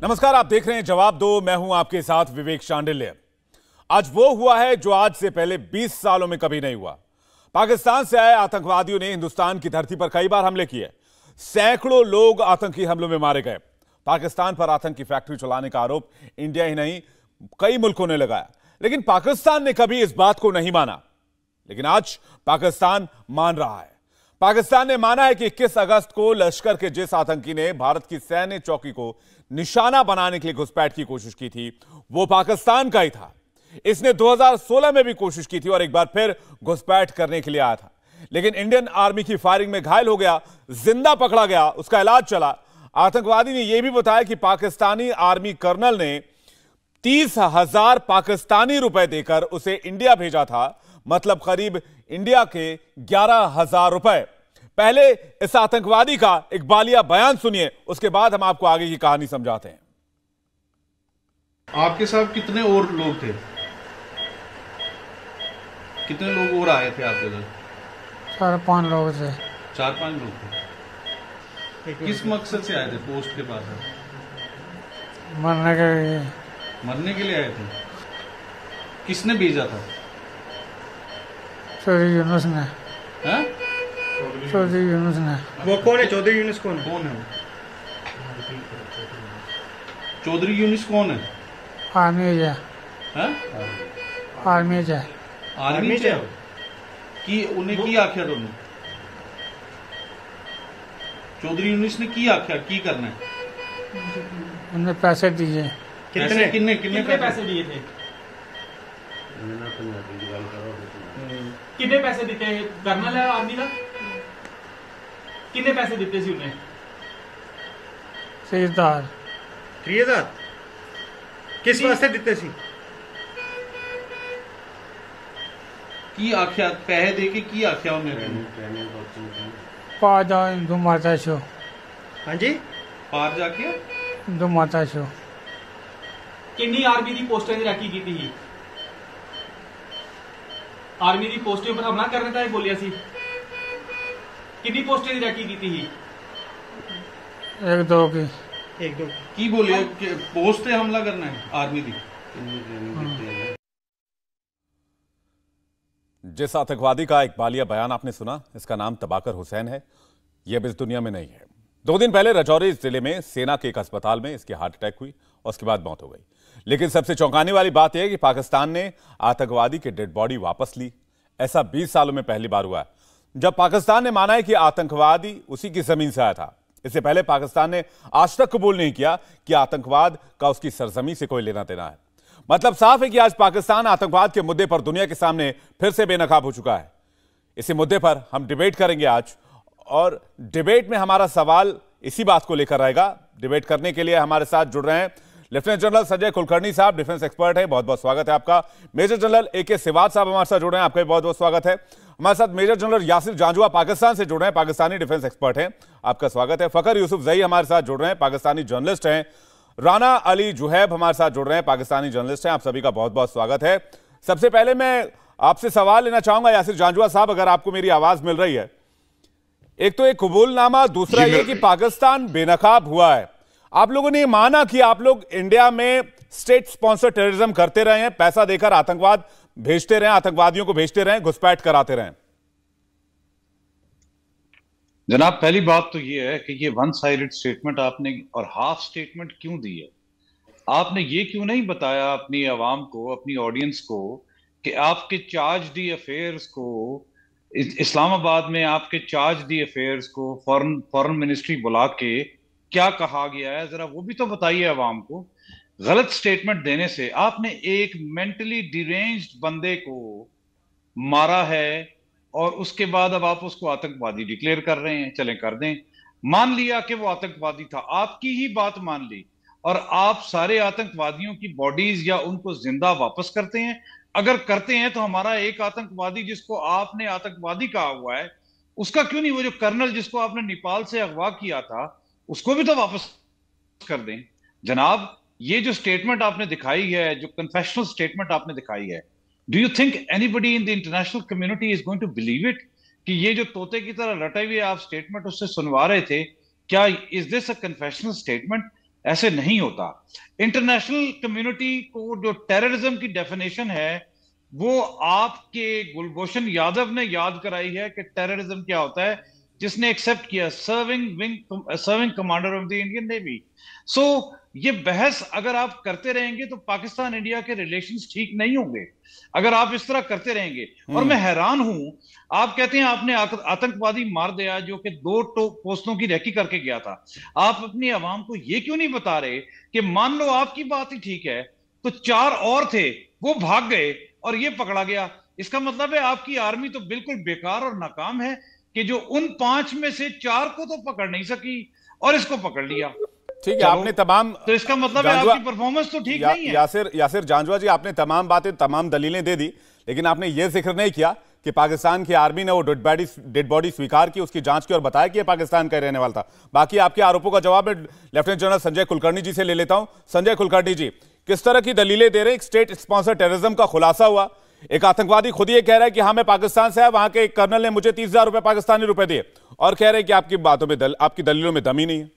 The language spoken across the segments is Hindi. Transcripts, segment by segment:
नमस्कार, आप देख रहे हैं जवाब दो। मैं हूं आपके साथ विवेक शांडिल्य। आज वो हुआ है जो आज से पहले 20 सालों में कभी नहीं हुआ। पाकिस्तान से आए आतंकवादियों ने हिंदुस्तान की धरती पर कई बार हमले किए। सैकड़ों लोग आतंकी हमलों में मारे गए। पाकिस्तान पर आतंकी फैक्ट्री चलाने का आरोप इंडिया ही नहीं कई मुल्कों ने लगाया, लेकिन पाकिस्तान ने कभी इस बात को नहीं माना। लेकिन आज पाकिस्तान मान रहा है। पाकिस्तान ने माना है कि 21 अगस्त को लश्कर के जिस आतंकी ने भारत की सैन्य चौकी को निशाना बनाने के लिए घुसपैठ की कोशिश की थी, वो पाकिस्तान का ही था। इसने 2016 में भी कोशिश की थी और एक बार फिर घुसपैठ करने के लिए आया था, लेकिन इंडियन आर्मी की फायरिंग में घायल हो गया, जिंदा पकड़ा गया, उसका इलाज चला। आतंकवादी ने यह भी बताया कि पाकिस्तानी आर्मी कर्नल ने 30,000 पाकिस्तानी रुपए देकर उसे इंडिया भेजा था, मतलब करीब इंडिया के 11,000 रुपए। पहले इस आतंकवादी का एक बालिया बयान सुनिए, उसके बाद हम आपको आगे की कहानी समझाते हैं। आपके साथ कितने और लोग थे? कितने लोग और आए थे आपके साथ? 4-5 लोग थे। 4-5 लोग थे। किस मकसद से आए थे पोस्ट के पास? मरने के लिए। मरने के लिए आए थे? किसने भेजा था? चौधरी यूनुस ने। हैं? चौधरी यूनुस ने। वो कौन है? चौधरी यूनुस कौन है? कौन है वो? चौधरी यूनुस कौन है? आर्मी है। हैं? आर्मी है। आर्मी से की उन्हें की आख्या दोनों? चौधरी यूनुस ने की आख्या की करना है? उन्हें पैसे दिए। कितने कितने कितने पैसे दिए थे? कितने पैसे दिते? कर्नल है आर्मी का, कितने पैसे दिते सी उन्हें? 3,000। 3,000 किस वास्ते दिते सी? की आख्या पैसे दे के की आख्या उन्हें? पार जाओ हिंदू माता शो। हाँ जी, पार जाके हिंदू माता शो। किन्नी आर्मी की पोस्टें दी रैकी की थी? आर्मी की पोस्टें पर हमला करने का बोलिया सी। किन्नी पोस्टें दी रैकी की थी? 1-2 की। 1-2 की बोलिए कि पोस्ट पे हमला करना है आर्मी की? जिस आतंकवादी का एक बालिया बयान आपने सुना, इसका नाम तबाकर हुसैन है। यह अब इस दुनिया में नहीं है। 2 दिन पहले राजौरी जिले में सेना के एक अस्पताल में इसकी हार्ट अटैक हुई और उसके बाद मौत हो गई। लेकिन सबसे चौंकाने वाली बात यह है कि पाकिस्तान ने आतंकवादी की डेड बॉडी वापस ली। ऐसा 20 सालों में पहली बार हुआ है जब पाकिस्तान ने माना है कि आतंकवादी उसी की जमीन से आया था। इससे पहले पाकिस्तान ने आज तक कबूल नहीं किया कि आतंकवाद का उसकी सरजमी से कोई लेना देना है। मतलब साफ है कि आज पाकिस्तान आतंकवाद के मुद्दे पर दुनिया के सामने फिर से बेनकाब हो चुका है। इसी मुद्दे पर हम डिबेट करेंगे आज, और डिबेट में हमारा सवाल इसी बात को लेकर रहेगा। डिबेट करने के लिए हमारे साथ जुड़ रहे हैं लेफ्टिनेंट जनरल संजय कुलकर्णी साहब, डिफेंस एक्सपर्ट है, बहुत बहुत स्वागत है आपका। मेजर जनरल AK सिवाज साहब हमारे साथ जुड़ रहे हैं, आपका भी बहुत बहुत स्वागत है। हमारे साथ मेजर जनरल यासिर जांजुआ पाकिस्तान से जुड़ रहे हैं, पाकिस्तानी डिफेंस एक्सपर्ट हैं, आपका स्वागत है। फखर यूसुफ जई हमारे साथ जुड़ रहे हैं, पाकिस्तानी जर्नलिस्ट हैं। राना अली जुहैब हमारे साथ जुड़ रहे हैं, पाकिस्तानी जर्नलिस्ट हैं, आप सभी का बहुत बहुत स्वागत है। सबसे पहले मैं आपसे सवाल लेना चाहूंगा यासिर जांजुआ साहब, अगर आपको मेरी आवाज मिल रही है। एक तो एक कबूलनामा, दूसरा यह कि पाकिस्तान बेनकाब हुआ है। आप लोगों ने माना कि आप लोग इंडिया में स्टेट स्पॉन्सर टेररिज्म करते रहे हैं, पैसा देकर आतंकवाद भेजते रहे, आतंकवादियों को भेजते रहे, घुसपैठ कराते रहे। जनाब, पहली बात तो यह है कि ये वन साइडेड स्टेटमेंट आपने और हाफ स्टेटमेंट क्यों दी है? आपने ये क्यों नहीं बताया अपनी आवाम को, अपनी ऑडियंस को, कि आपके चार्ज दी अफेयर्स को इस्लामाबाद में, आपके चार्ज दी अफेयर्स को फॉरेन मिनिस्ट्री बुला के क्या कहा गया है, जरा वो भी तो बताइए आवाम को। गलत स्टेटमेंट देने से आपने एक मेंटली डिरेंज्ड बंदे को मारा है और उसके बाद अब आप उसको आतंकवादी डिक्लेयर कर रहे हैं। चलें कर दें, मान लिया कि वो आतंकवादी था, आपकी ही बात मान ली, और आप सारे आतंकवादियों की बॉडीज या उनको जिंदा वापस करते हैं। अगर करते हैं तो हमारा एक आतंकवादी जिसको आपने आतंकवादी कहा हुआ है, उसका क्यों नहीं, वो जो कर्नल जिसको आपने नेपाल से अगवा किया था, उसको भी तो वापस कर दें। जनाब, ये जो स्टेटमेंट आपने दिखाई है, जो कन्फेशनल स्टेटमेंट आपने दिखाई है, do you think anybody in the international community is going to believe it? कि ये जो तोते की तरह रटे हुए आप स्टेटमेंट उससे सुनवा रहे थे, क्या is this a confessional statement? ऐसे नहीं होता। इंटरनेशनल कम्युनिटी को जो टेररिज्म की डेफिनेशन है वो आपके गुलभूषण यादव ने याद कराई है कि टेररिज्म क्या होता है, जिसने एक्सेप्ट किया, serving commander of the Indian Navy. So ये बहस अगर आप करते रहेंगे तो पाकिस्तान इंडिया के रिलेशंस ठीक नहीं होंगे अगर आप इस तरह करते रहेंगे। और मैं हैरान हूं, आप कहते हैं आपने आतंकवादी मार दिया जो कि 2 पोस्टों की रेकी करके गया था। आप अपनी आवाम को यह क्यों नहीं बता रहे कि मान लो आपकी बात ही ठीक है तो 4 और थे वो भाग गए और ये पकड़ा गया। इसका मतलब है आपकी आर्मी तो बिल्कुल बेकार और नाकाम है कि जो उन 5 में से 4 को तो पकड़ नहीं सकी और इसको पकड़ लिया। ठीक है, आपने तमाम, तो इसका मतलब है आपकी परफॉर्मेंस तो ठीक नहीं है। यासिर जांजवा जी, आपने तमाम बातें, तमाम दलीलें दे दी, लेकिन आपने यह जिक्र नहीं किया कि पाकिस्तान की आर्मी ने वो डेड बॉडी स्वीकार की, उसकी जांच की और बताया कि यह पाकिस्तान का रहने वाला था। बाकी आपके आरोपों का जवाब मैं लेफ्टिनेंट जनरल संजय कुलकर्णी जी से ले लेता हूं। संजय कुलकर्णी जी, किस तरह की दलीलें दे रहे हैं? एक स्टेट स्पॉन्सर टेररिज्म का खुलासा हुआ, एक आतंकवादी खुद ये कह रहा है कि हाँ मैं पाकिस्तान से आया, वहां के एक कर्नल ने मुझे 30,000 रुपए पाकिस्तानी रुपए दिए, और कह रहे हैं कि आपकी बातों में आपकी दलीलों में दम ही नहीं है।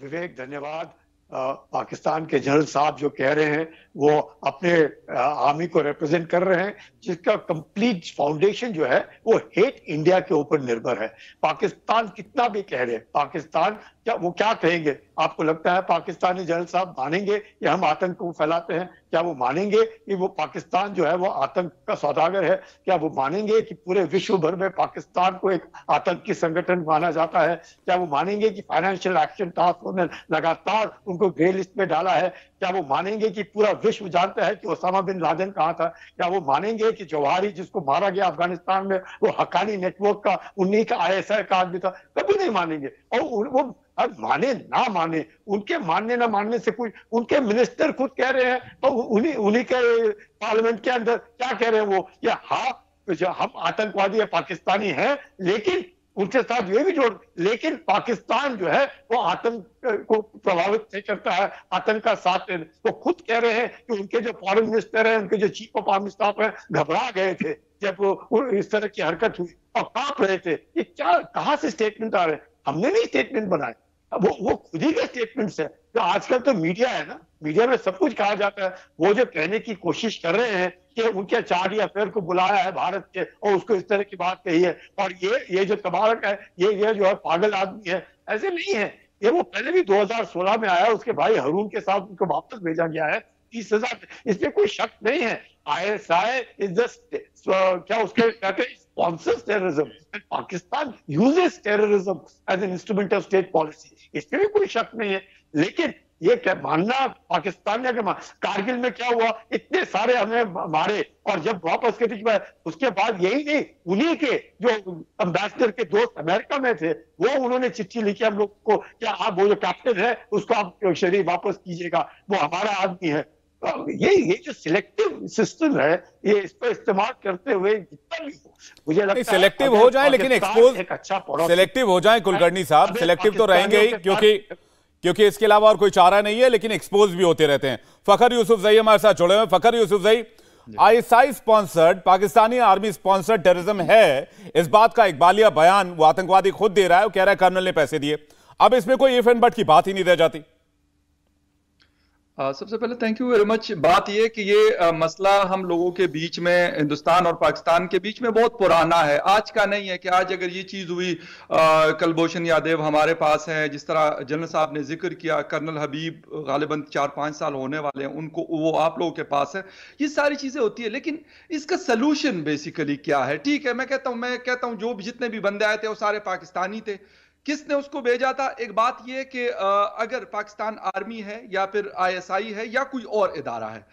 विवेक, धन्यवाद। पाकिस्तान के जनरल साहब जो कह रहे हैं वो अपने आर्मी को रिप्रेजेंट कर रहे हैं, जिसका कंप्लीट फाउंडेशन जो है वो हेट इंडिया के ऊपर निर्भर है। पाकिस्तान कितना भी कह रहे हैं, पाकिस्तान क्या कहेंगे? आपको लगता है पाकिस्तानी जनरल साहब मानेंगे कि हम आतंक को फैलाते हैं? क्या वो मानेंगे कि वो पाकिस्तान जो है वो आतंक का सौदागर है? क्या वो मानेंगे कि पूरे विश्व भर में पाकिस्तान को एक आतंकी संगठन माना जाता है? क्या वो मानेंगे कि फाइनेंशियल एक्शन टास्क फोर्स ने लगातार उनको ग्रे लिस्ट में डाला है? क्या वो मानेंगे कि पूरा विश्व जानता है कि ओसामा बिन लादेन कहाँ था? क्या वो मानेंगे कि जवाहिरी जिसको मारा गया अफगानिस्तान में वो हक्कानी नेटवर्क का, उन्हीं का ISI का आदमी था? कभी नहीं मानेंगे। और वो अब माने ना माने, उनके मानने ना मानने से कुछ, उनके मिनिस्टर खुद कह रहे हैं तो उन्हीं के पार्लियामेंट के अंदर क्या कह रहे हैं वो, या हाँ हम आतंकवादी या पाकिस्तानी हैं, लेकिन उनके साथ ये भी जोड़, लेकिन पाकिस्तान जो है वो आतंक को प्रभावित नहीं करता है, आतंक का साथ दे। तो खुद कह रहे हैं कि उनके जो फॉरेन मिनिस्टर हैं, उनके जो चीफ ऑफ आर्मी स्टाफ है, घबरा गए थे जब वो इस तरह की हरकत हुई और कांप रहे थे। ये क्या, कहां से स्टेटमेंट आ रहे हैं? हमने नहीं स्टेटमेंट बनाए, वो खुद ही के स्टेटमेंट्स है। तो आजकल तो मीडिया है ना, मीडिया में सब कुछ कहा जाता है। वो जो कहने की कोशिश कर रहे हैं कि उनके चार्ली अफेयर को बुलाया है भारत के और उसको इस तरह की बात कही है, और ये जो तबारक है ये जो है पागल आदमी है, ऐसे नहीं है। ये वो पहले भी 2016 में आया, उसके भाई रून के साथ उनको वापस भेजा गया है 30,000, इसमें कोई शक नहीं है। ISI इज जस्ट क्या उसके कहते हैं, sponsors terrorism and Pakistan uses terrorism as an instrument of state policy, इसमें भी कोई शक नहीं है। लेकिन ये क्या मानना, पाकिस्तान ने कारगिल में क्या हुआ, इतने सारे हमें मारे, और जब वापस के उसके बाद यही नहीं, उन्हीं के जो एम्बेसडर के दोस्त अमेरिका में थे वो उन्होंने चिट्ठी लिखी हम लोग को, क्या आप वो जो कैप्टन है उसको आप शरीर वापस कीजिएगा, वो हमारा आदमी है। ये जो सिलेक्टिव सिस्टम है, ये इस पर इस्तेमाल करते हुए जितना भी मुझे लगता है सिलेक्टिव हो जाए, लेकिन एक्सपोज एक अच्छा सिलेक्टिव हो जाए कुलकर्णी साहब, सिलेक्टिव तो रहेंगे ही, क्योंकि इसके अलावा और कोई चारा नहीं है, लेकिन एक्सपोज भी होते रहते हैं। फखर यूसुफजई हमारे साथ जुड़े हुए। Fakhar Yousafzai, ISI sponsored, Pakistani army sponsored terrorism है, इस बात का इकबालिया बयान वो आतंकवादी खुद दे रहा है, वो कह रहा है कर्नल ने पैसे दिए। अब इसमें कोई इफ एंड बट की बात ही नहीं रह जाती। सबसे पहले थैंक यू वेरी मच। बात यह कि ये मसला हम लोगों के बीच में, हिंदुस्तान और पाकिस्तान के बीच में बहुत पुराना है, आज का नहीं है कि आज अगर ये चीज हुई। कुलभूषण यादव हमारे पास है, जिस तरह जनरल साहब ने जिक्र किया, कर्नल हबीब गालिबन 4-5 साल होने वाले हैं उनको, वो आप लोगों के पास है। ये सारी चीजें होती है, लेकिन इसका सोल्यूशन बेसिकली क्या है? ठीक है, मैं कहता हूं जो भी जितने भी बंदे आए थे वो सारे पाकिस्तानी थे। किसने उसको भेजा था? एक बात यह कि अगर पाकिस्तान आर्मी है या फिर ISI है या कोई और इदारा है,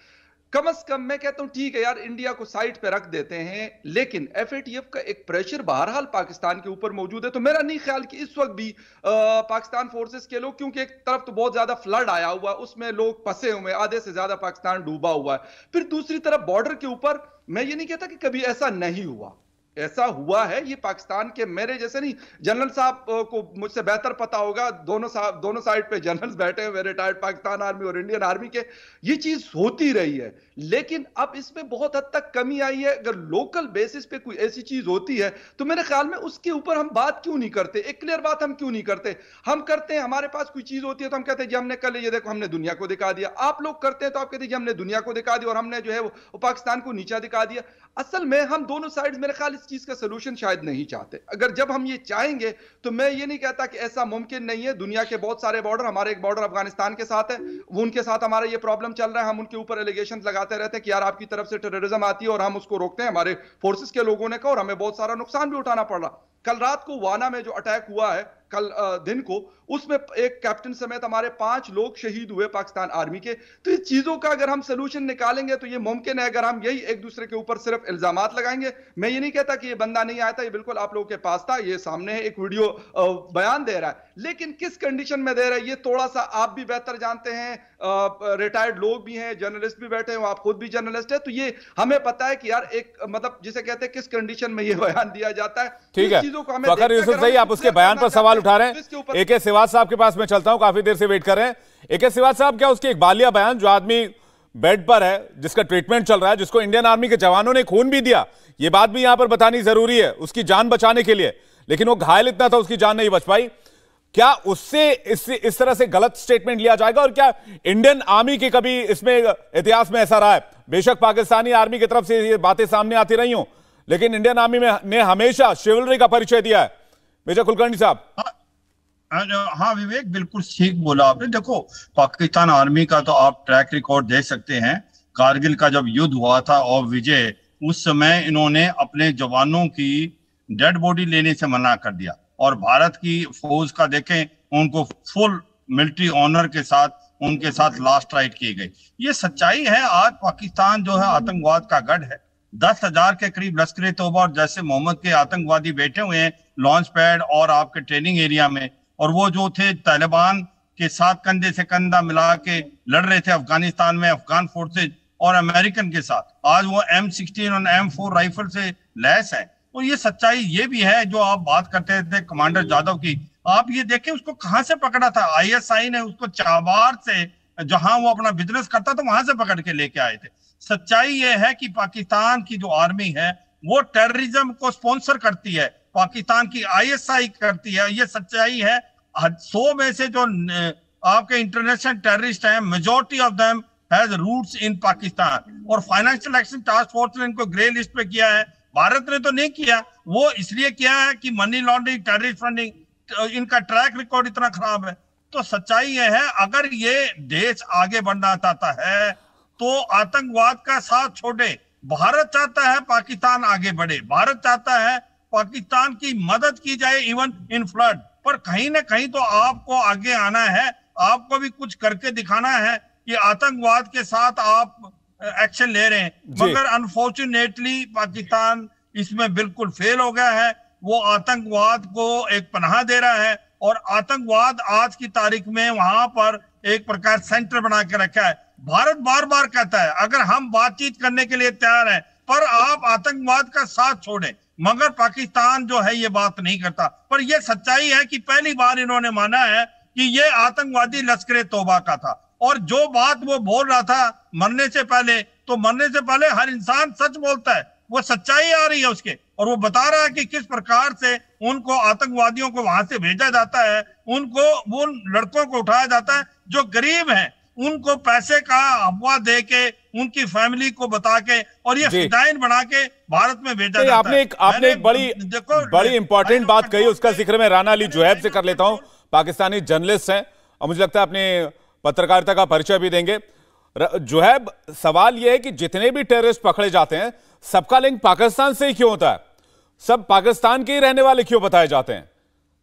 कम से कम मैं कहता हूं ठीक है यार, इंडिया को साइड पे रख देते हैं, लेकिन FATF का एक प्रेशर बहरहाल पाकिस्तान के ऊपर मौजूद है। तो मेरा नहीं ख्याल कि इस वक्त भी पाकिस्तान फोर्सेस के लोग, क्योंकि एक तरफ तो बहुत ज्यादा फ्लड आया हुआ, उसमें लोग फंसे हुए, आधे से ज्यादा पाकिस्तान डूबा हुआ है, फिर दूसरी तरफ बॉर्डर के ऊपर, मैं ये नहीं कहता कि कभी ऐसा नहीं हुआ, ऐसा हुआ है। ये पाकिस्तान के, मेरे जैसे नहीं, जनरल साहब को मुझसे बेहतर पता होगा, दोनों साइड पे जनरल्स बैठे हुए, रिटायर्ड पाकिस्तान आर्मी और इंडियन आर्मी के, ये चीज होती रही है। लेकिन अब इसमें बहुत हद तक कमी आई है। अगर लोकल बेसिस पे कोई ऐसी चीज होती है तो मेरे ख्याल में उसके ऊपर हम बात क्यों नहीं करते, एक क्लियर बात हम क्यों नहीं करते। हम करते हैं, हमारे पास कोई चीज होती है तो हम कहते हैं जी हमने कल ये देखो हमने दुनिया को दिखा दिया। आप लोग करते हैं तो आप कहते हैं जी हमने दुनिया को दिखा दिया और हमने जो है वो पाकिस्तान को नीचा दिखा दिया। असल में हम दोनों साइड मेरे ख्याल इस चीज का सलूशन शायद नहीं चाहते। अगर जब हम ये चाहेंगे तो मैं ये नहीं कहता कि ऐसा मुमकिन नहीं है। दुनिया के बहुत सारे बॉर्डर, हमारे एक बॉर्डर अफगानिस्तान के साथ है, वो उनके साथ हमारा ये प्रॉब्लम चल रहा है। हम उनके ऊपर एलिगेशन लगाते रहते हैं कि यार आपकी तरफ से टेररिज्म आती है और हम उसको रोकते हैं, हमारे फोर्सेस के लोगों ने कहा, और हमें बहुत सारा नुकसान भी उठाना पड़ रहा। कल रात को वाना में जो अटैक हुआ है, कल दिन को, उसमें एक कैप्टन समेत हमारे 5 लोग शहीद हुए पाकिस्तान आर्मी के। तो इस चीजों का अगर हम सलूशन निकालेंगे तो ये मुमकिन है। अगर हम यही एक दूसरे के ऊपर सिर्फ इल्जामात लगाएंगे, मैं ये नहीं कहता कि ये बंदा नहीं आया था, ये बिल्कुल आप लोगों के पास था, ये सामने है, एक वीडियो बयान दे रहा है, लेकिन किस कंडीशन में दे रहा है ये थोड़ा सा आप भी बेहतर जानते हैं। रिटायर्ड लोग भी हैं, जर्नलिस्ट भी बैठे हैं, आप खुद भी जर्नलिस्ट है, तो ये हमें पता है कि यार एक मतलब जिसे कहते हैं किस कंडीशन में ये बयान दिया जाता है। ठीक है, फखर यूसुफ सही, आप उसके बयान पर सवाल उठा रहे हैं। AK सिवाज साहब के पास मैं चलता हूं, काफी देर से वेट कर रहे हैं। AK सिवाज साहब, क्या उसकी इकबालिया बयान, जो आदमी बेड पर है, जिसका ट्रीटमेंट चल रहा है, जिसको इंडियन आर्मी के जवानों ने खून भी दिया, ये बात भी यहां पर बतानी जरूरी है, उसकी जान बचाने के लिए, लेकिन वो घायल इतना था उसकी जान नहीं बच पाई, क्या उससे इस तरह से गलत स्टेटमेंट लिया जाएगा? और क्या इंडियन आर्मी के कभी इसमें इतिहास में ऐसा रहा है? बेशक पाकिस्तानी आर्मी की तरफ से ये बातें सामने आती रही हों, लेकिन इंडियन आर्मी ने हमेशा शिवलरी का परिचय दिया है। मेजर कुलकर्णी साहब। हाँ विवेक, बिल्कुल ठीक बोला आपने। देखो, पाकिस्तान आर्मी का तो आप ट्रैक रिकॉर्ड देख सकते हैं। कारगिल का जब युद्ध हुआ था और विजय, उस समय इन्होंने अपने जवानों की डेड बॉडी लेने से मना कर दिया, और भारत की फौज का देखें, उनको फुल मिलिट्री ऑनर के साथ उनके साथ लास्ट राइट की गई। ये सच्चाई है। आज पाकिस्तान जो है आतंकवाद का गढ़ है। 10,000 के करीब लश्कर-ए-तौबा और जैसे मोहम्मद के आतंकवादी बैठे हुए हैं लॉन्च पैड और आपके ट्रेनिंग एरिया में, और वो जो थे तालिबान के साथ कंधे से कंधा मिला के लड़ रहे थे अफगानिस्तान में, अफगान फोर्सेज और अमेरिकन के साथ। आज वो M16 और M4 राइफल से लैस है। तो ये सच्चाई ये भी है जो आप बात करते थे कमांडर जाधव की। आप ये देखें उसको कहां से पकड़ा था। ISI ने उसको चाबार से, जहां वो अपना बिजनेस करता था, वहां से पकड़ के लेके आए थे। सच्चाई ये है कि पाकिस्तान की जो आर्मी है वो टेररिज्म को स्पॉन्सर करती है, पाकिस्तान की ISI करती है। ये सच्चाई है। 100 में से जो आपके इंटरनेशनल टेररिस्ट हैं, majority of them has roots in Pakistan, और फाइनेंशियल एक्शन टास्क फोर्स ने इनको ग्रे लिस्ट पे किया है। भारत ने तो नहीं किया, वो इसलिए किया है कि मनी लॉन्ड्रिंग, टेररिस्ट फंडिंग, इनका ट्रैक रिकॉर्ड इतना खराब है। तो सच्चाई ये है, अगर ये देश आगे बढ़ना चाहता है तो आतंकवाद का साथ छोड़े। भारत चाहता है पाकिस्तान आगे बढ़े, भारत चाहता है पाकिस्तान की मदद की जाए इवन इन फ्लड, पर कहीं ना कहीं तो आपको आगे आना है, आपको भी कुछ करके दिखाना है कि आतंकवाद के साथ आप एक्शन ले रहे हैं। मगर अनफॉर्चुनेटली पाकिस्तान इसमें बिल्कुल फेल हो गया है। वो आतंकवाद को एक पनाह दे रहा है, और आतंकवाद आज की तारीख में वहां पर एक प्रकार सेंटर बना के रखा है। भारत बार बार कहता है अगर हम बातचीत करने के लिए तैयार हैं, पर आप आतंकवाद का साथ छोड़ें, मगर पाकिस्तान जो है ये बात नहीं करता। पर यह सच्चाई है कि पहली बार इन्होंने माना है कि ये आतंकवादी लश्कर-ए-तौबा का था, और जो बात वो बोल रहा था मरने से पहले, तो मरने से पहले हर इंसान सच बोलता है, वो सच्चाई आ रही है उसके, और वो बता रहा है कि किस प्रकार से उनको आतंकवादियों को वहां से भेजा जाता है, उनको वो लड़कों को उठाया जाता है जो गरीब हैं, उनको पैसे का अफवाह दे के, उनकी फैमिली को बता के, और ये फिदाइन बना के भारत में भेजा जाता है। आपने एक बड़ी इंपॉर्टेंट बात कही, उसका जिक्र मैं राना अली जुहैब से कर लेता हूं। पाकिस्तानी जर्नलिस्ट हैं और मुझे लगता है अपने पत्रकारिता का परिचय भी देंगे। जुहैब, सवाल यह है कि जितने भी टेररिस्ट पकड़े जाते हैं सबका लिंक पाकिस्तान से ही क्यों होता है? सब पाकिस्तान के ही रहने वाले क्यों बताए जाते हैं?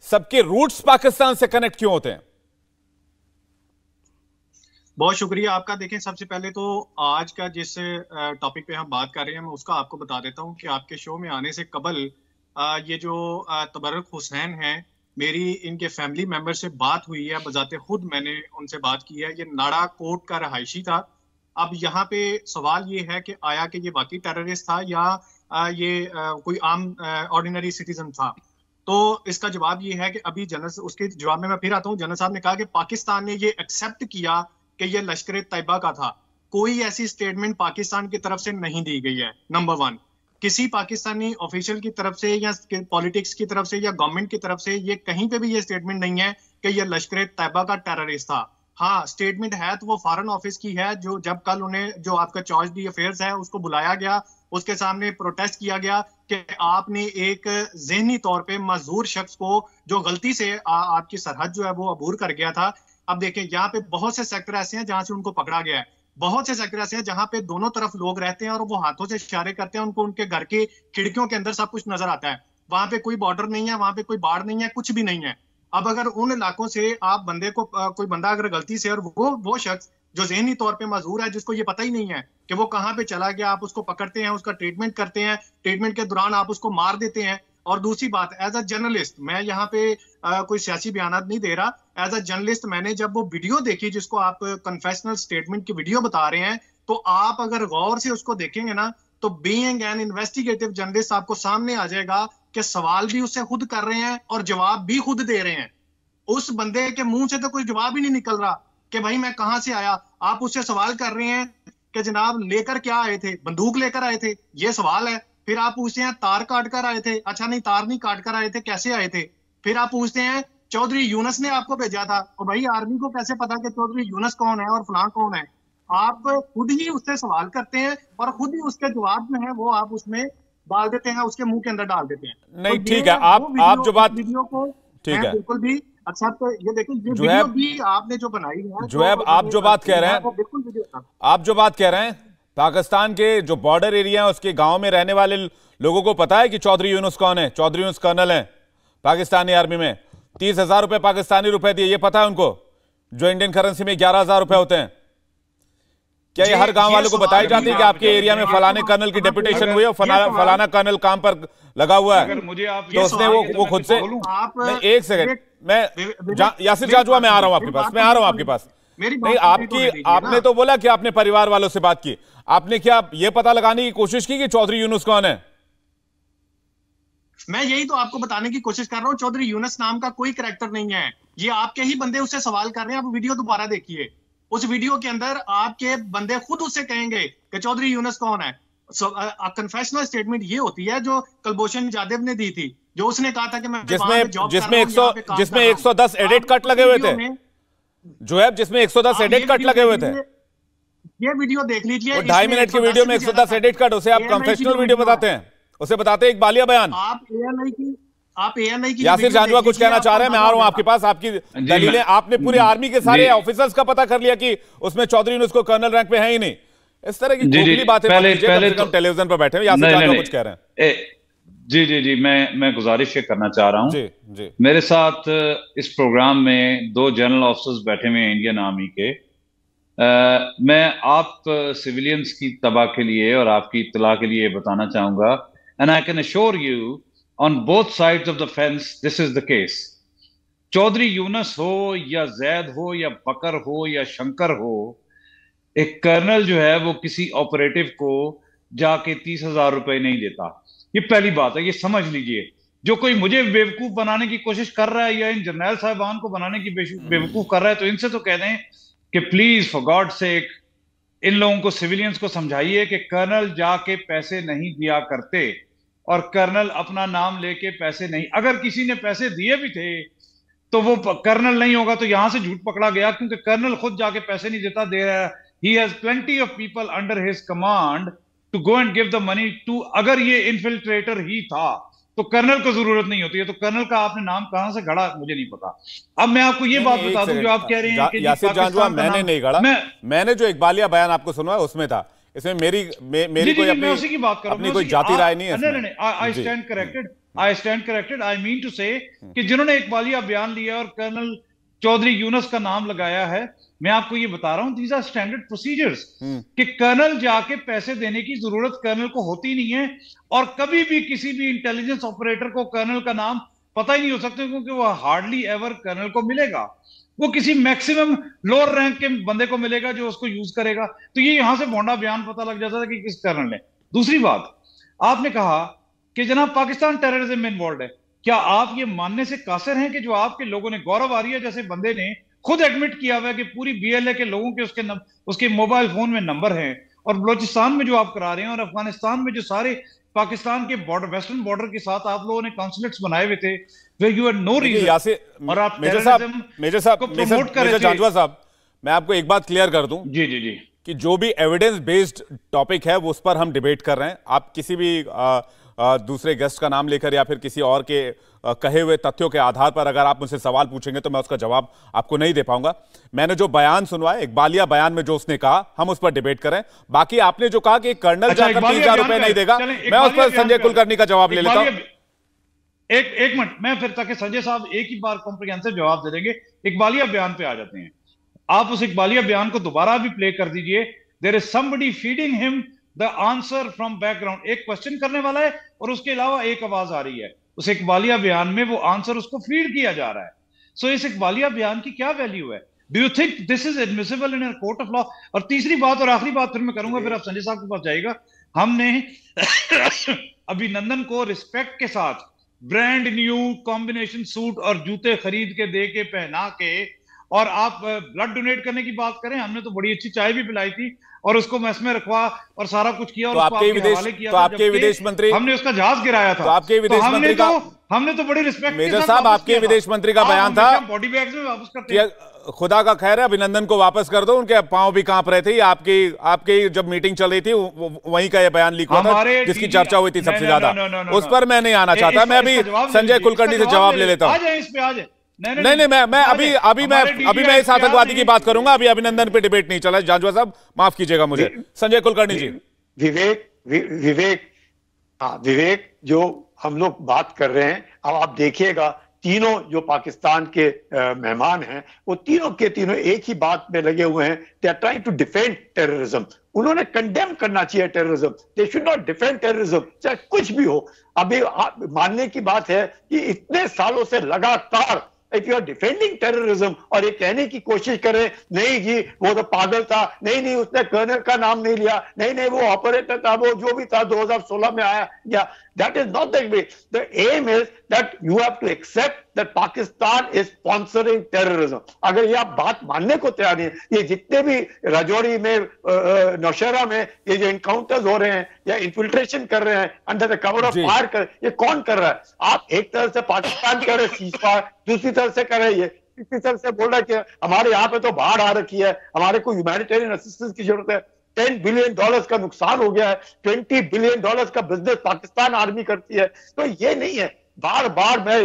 सबके रूट्स पाकिस्तान से कनेक्ट क्यों होते हैं? बहुत शुक्रिया आपका। देखें, सबसे पहले तो आज का जिस टॉपिक पे हम बात कर रहे हैं मैं उसका आपको बता देता हूं कि आपके शो में आने से कबल ये जो तबर्रुक हुसैन हैं, मेरी इनके फैमिली मेंबर से बात हुई है, बजाते खुद मैंने उनसे बात की है। ये नाड़ा कोट का रहायशी था। अब यहाँ पे सवाल ये है कि आया कि ये वाकई टेररिस्ट था या कोई आम ऑर्डिनरी सिटीजन था। तो इसका जवाब ये है कि अभी जनरल, उसके जवाब में मैं फिर आता हूँ, जनरल साहब ने कहा कि पाकिस्तान ने ये एक्सेप्ट किया कि ये लश्कर तैयबा का था। कोई ऐसी स्टेटमेंट पाकिस्तान की तरफ से नहीं दी गई है। नंबर वन, किसी पाकिस्तानी ऑफिशियल की तरफ से या पॉलिटिक्स की तरफ से या गवर्नमेंट की तरफ से ये कहीं पे भी ये स्टेटमेंट नहीं है कि ये लश्कर तैयबा का टेररिस्ट था। हाँ, स्टेटमेंट है तो वो फॉरेन ऑफिस की है, जो जब कल उन्हें जो आपका चार्ज दी अफेयर्स है उसको बुलाया गया, उसके सामने प्रोटेस्ट किया गया कि आपने एक जहनी तौर पे मजदूर शख्स को जो गलती से आपकी सरहद जो है वो अबूर कर गया था। अब देखें, यहाँ पे बहुत से सेक्टर ऐसे हैं जहां से उनको पकड़ा गया है, बहुत से सेक्टर ऐसे हैं जहां पे दोनों तरफ लोग रहते हैं और वो हाथों से इशारे करते हैं, उनको उनके घर के खिड़कियों के अंदर सब कुछ नजर आता है। वहां पे कोई बॉर्डर नहीं है, वहां पे कोई बाढ़ नहीं है, कुछ भी नहीं है। अब अगर उन इलाकों से आप बंदे को कोई बंदा अगर गलती से, और वो शख्स जो ज़हनी तौर पे मजबूर है, जिसको ये पता ही नहीं है कि वो कहाँ पे चला गया, आप उसको पकड़ते हैं, उसका ट्रीटमेंट करते हैं, ट्रीटमेंट के दौरान आप उसको मार देते हैं। और दूसरी बात, एज अ जर्नलिस्ट, मैं यहाँ पे कोई सियासी बयान नहीं दे रहा, एज अ जर्नलिस्ट मैंने जब वो वीडियो देखी जिसको आप कन्फेशनल स्टेटमेंट की वीडियो बता रहे हैं, तो आप अगर गौर से उसको देखेंगे ना, तो बीइंग एन इन्वेस्टिगेटिव जर्नलिस्ट आपको सामने आ जाएगा कि सवाल भी उससे खुद कर रहे हैं और जवाब भी खुद दे रहे हैं। उस बंदे के मुंह से तो कोई जवाब ही नहीं निकल रहा कि भाई मैं कहां से आया। आप उससे सवाल कर रहे हैं कि जनाब लेकर क्या आए थे, बंदूक लेकर आए थे, ये सवाल है। फिर आप पूछते हैं तार काट कर आए थे, अच्छा नहीं तार नहीं काट कर आए थे, कैसे आए थे। फिर आप पूछते हैं चौधरी यूनुस ने आपको भेजा था, और भाई आर्मी को कैसे पता कि चौधरी यूनुस कौन है और फलां कौन है। आप खुद ही उससे सवाल करते हैं और खुद ही उसके जवाब में है वो आप उसमें डाल देते हैं, उसके मुंह के अंदर डाल देते हैं। नहीं तो ठीक है, आप जो बात वीडियो को ठीक है बिल्कुल भी अच्छा, तो ये देखिए ये वीडियो भी आपने जो बनाई है, जुएब, आप जो बात कह रहे हैं, बिल्कुल वीडियो, आप जो बात कह रहे हैं, पाकिस्तान के जो बॉर्डर एरिया है उसके गांव में रहने वाले लोगों को पता है कि चौधरी यूनुस कौन है? चौधरी यूनुस कर्नल है पाकिस्तानी आर्मी में, 30,000 रुपए पाकिस्तानी रुपए दिए, ये पता है उनको, जो इंडियन करेंसी में 11,000 रुपए होते हैं। क्या ये हर गांव वालों को बताई जाती है कि आपके एरिया में फलाने कर्नल की डेपुटेशन हुई है, फलाना कर्नल काम पर लगा हुआ है? तो उसने वो खुद से, एक सेकंड, मैं यासिर जाजुआ, मैं आ रहा हूं आपके पास, मैं आ रहा हूं आपके पास। नहीं, आपने तो बोला कि आपने परिवार वालों से बात की, आपने क्या ये पता लगाने की कोशिश की कि चौधरी यूनुस कौन है? मैं यही तो आपको बताने की कोशिश कर रहा हूं, चौधरी यूनुस नाम का कोई करैक्टर नहीं है, ये आपके ही बंदे उससे सवाल कर रहे हैं। आप वीडियो दोबारा देखिए, उस वीडियो के अंदर आपके बंदे खुद उससे कहेंगे कि चौधरी यूनुस कौन है। कन्फेशनल स्टेटमेंट ये होती है जो कुलभूषण जाधव ने दी थी, जो उसने कहा था कि मैं जिसमें 110 एडिट कट लगे हुए थे, जो है जिसमें 110 एडिट कट लगे हुए थे। ये वीडियो देख लीजिए, 2.5 मिनट की वीडियो में 110 एडिट कट, उसे आप कन्फेशनल वीडियो बताते हैं, उसे बताते हैं इकबालिया बयान। आप ANI की यासिर जाजुआ कुछ कहना चाह रहे हैं, मैं आ रहा हूं आपके पास, आपकी दलीलें। आपने पूरे आर्मी के सारे ऑफिसर्स का पता कर लिया कि उसमें चौधरी यूनुस को कर्नल रैंक पे है ही नहीं। इस तरह की खोखली बातें पहले तो टेलीविजन पर बैठे हैं। यासिर जाजुआ कुछ कह रहे हैं। जी, मैं गुजारिश ये करना चाह रहा हूं। मेरे साथ इस प्रोग्राम में 2 जनरल ऑफिसर्स बैठे हुए हैं इंडियन आर्मी के। मैं आप सिविलियंस की तबाह के लिए और आपकी इत्तला के लिए बताना चाहूंगा, and I can assure you on both sides of the fence this is the case। Chaudhary Younis हो या जैद हो या बकर हो या शंकर हो, एक कर्नल जो है वो किसी ऑपरेटिव को जाके 30,000 रुपए नहीं देता। ये पहली बात है, ये समझ लीजिए। जो कोई मुझे बेवकूफ बनाने की कोशिश कर रहा है या इन जर्नैल साहिबान को बनाने की बेवकूफ कर रहा है, तो इनसे तो कह दें कि प्लीज फॉर गॉड सेक इन लोगों को, सिविलियंस को समझाइए कि कर्नल जाके पैसे नहीं दिया करते और कर्नल अपना नाम लेके पैसे नहीं, अगर किसी ने पैसे दिए भी थे तो वो कर्नल नहीं होगा, तो यहां से झूठ पकड़ा गया, क्योंकि कर्नल खुद जाके पैसे नहीं देता। दे रहा है, he has plenty of people under his command to go and give the money to. अगर ये इन्फिल्ट्रेटर ही था तो कर्नल को जरूरत नहीं होती है, तो कर्नल का आपने नाम कहां से गड़ा मुझे नहीं पता। अब मैं आपको ये बात बता दूं, जो आप कह रहे हैं कि यासिर जाजुआ, मैंने नहीं गढ़ा, मैंने जो इकबालिया बयान आपको सुनवाया उसमें था, इसमें मेरी कोई अपनी कोई जाति राय नहीं है। नहीं, I stand corrected. I mean to say कि जिन्होंने इकबालिया बयान लिया और कर्नल चौधरी यूनुस का नाम लगाया है, मैं आपको ये बता रहा हूं, दीज आर स्टैंडर्ड प्रोसीजर्स कि कर्नल जाके पैसे देने की जरूरत कर्नल को होती नहीं है, और कभी भी किसी भी इंटेलिजेंस ऑपरेटर को कर्नल का नाम पता ही नहीं हो सकता, क्योंकि वो हार्डली एवर कर्नल को मिलेगा। वो किसी मैक्सिमम लोअर रैंक के बंदे को मिलेगा जो उसको यूज करेगा। तो ये यहां से भोंडा बयान पता लग जाता था कि किस कर्नल ने। दूसरी बात, आपने कहा कि जनाब पाकिस्तान टेररिज्म में इन्वॉल्व है। क्या आप ये मानने से कासिर हैं कि जो आपके लोगों ने, गौरव आर्या जैसे बंदे ने खुद एडमिट किया हुआ है कि पूरी BLA के लोगों के उसके मोबाइल फोन में नंबर हैं, और बलोचिस्तान में जो आप करा रहे हैं और अफगानिस्तान में जो सारे पाकिस्तान के बॉर्डर, वेस्टर्न बॉर्डर के साथ आप लोगों ने कॉन्सुलेट्स बनाए हुए थे, वे यू नो रीजन, और आप मेजर जांजवा साहब, मैं आपको एक बात क्लियर कर दूं जी जी जी कि जो भी एविडेंस बेस्ड टॉपिक है वो उस पर हम डिबेट कर रहे हैं। आप किसी भी दूसरे गेस्ट का नाम लेकर या फिर किसी और के कहे हुए तथ्यों के आधार पर अगर आप मुझसे सवाल पूछेंगे तो मैं उसका जवाब आपको नहीं दे पाऊंगा। मैंने जो बयान सुनवाया, इकबालिया बयान में जो उसने कहा, हम उस पर डिबेट करें। बाकी आपने जो कहा कि कर्नल जाकर 30,000 रुपए नहीं देगा, मैं उस पर संजय कुलकर्णी का जवाब ले लेता हूं। एक मिनट, मैं फिर ताकि संजय साहब एक ही बार कॉम्प्रिहेंसिव जवाब दे देंगे। इकबालिया बयान पे आ जाते हैं। आप उस इकबालिया बयान को दोबारा भी प्ले कर दीजिए। There is somebody feeding him the answer from background. एक क्वेश्चन करने वाला है और उसके अलावा एक आवाज आ रही है। उस इकबालिया बयान में वो आंसर उसको फीड किया जा रहा है। सो इस इकबालिया बयान की क्या वैल्यू है? Do you think this is admissible in a court of law? और तीसरी बात और आखिरी बात फिर मैं करूंगा, फिर आप संजय साहब के पास जाएगा। हमने अभिनंदन को रिस्पेक्ट के साथ ब्रांड न्यू कॉम्बिनेशन सूट और जूते खरीद के दे के पहना के, और आप ब्लड डोनेट करने की बात करें, हमने तो बड़ी अच्छी चाय भी पिलाई थी और उसको मैस में रखवा और सारा कुछ किया, और तो आपके विदेश मंत्री, हमने उसका जहाज गिराया था। तो आपके विदेश मंत्री का, हमने तो बड़े रिस्पेक्ट, मेजर साहब आपके विदेश मंत्री का बयान था बॉडी बैग्स में वापस करते हैं। खुदा का खैर है, अभिनंदन को वापस कर दो, उनके पांव भी कांप रहे थे। आपकी जब मीटिंग चल रही थी वहीं का ये बयान लीक हुआ था जिसकी चर्चा हुई थी सबसे ज्यादा। उस पर मैं नहीं आना चाहता। मैं अभी संजय कुलकर्णी से जवाब ले लेता हूं। नहीं, मैं अभी मैं इस आतंकवादी की बात करूंगा। अभी अभिनंदन पे डिबेट नहीं चला। जांजवा साहब माफ कीजिएगा मुझे। संजय कुलकर्णी जी। विवेक जो हम लोग बात कर रहे हैं, अब आप देखिएगा तीनों जो पाकिस्तान के मेहमान हैं वो तीनों के तीनों एक ही बात में लगे हुए हैं। They are trying to defend terrorism. उन्होंने कंडेम करना चाहिए terrorism. They should not defend terrorism, चाहे कुछ भी हो। अभी मानने की बात है कि इतने सालों से लगातार if you are defending terrorism और ये कहने की कोशिश करें नहीं जी वो तो पागल था, नहीं उसने कर्नल का नाम नहीं लिया, नहीं वो ऑपरेटर था, वो जो भी था 2016 में आया, या that is not the way. The aim is that you have to accept that Pakistan is sponsoring terrorism. अगर ये आप बात मानने को तैयार नहीं है, ये जितने भी राजौरी में, नौशहरा में ये जो इनकाउंटर्स हो रहे हैं या इन्फिल्ट्रेशन कर रहे हैं under the cover of fire, ये कौन कर रहा है? आप एक तरह से पाकिस्तान कर रहे सीजफायर, दूसरी तरफ से कर रहे, तीसरी तरफ से बोल रहा है कि हमारे यहाँ पे तो बाढ़ आ रखी है, हमारे को ह्यूमैनिटेरियन असिस्टेंस की जरूरत है। $10 बिलियन का नुकसान हो गया है, $20 बिलियन का बिजनेस पाकिस्तान आर्मी करती है। तो ये नहीं है। बार बार मैं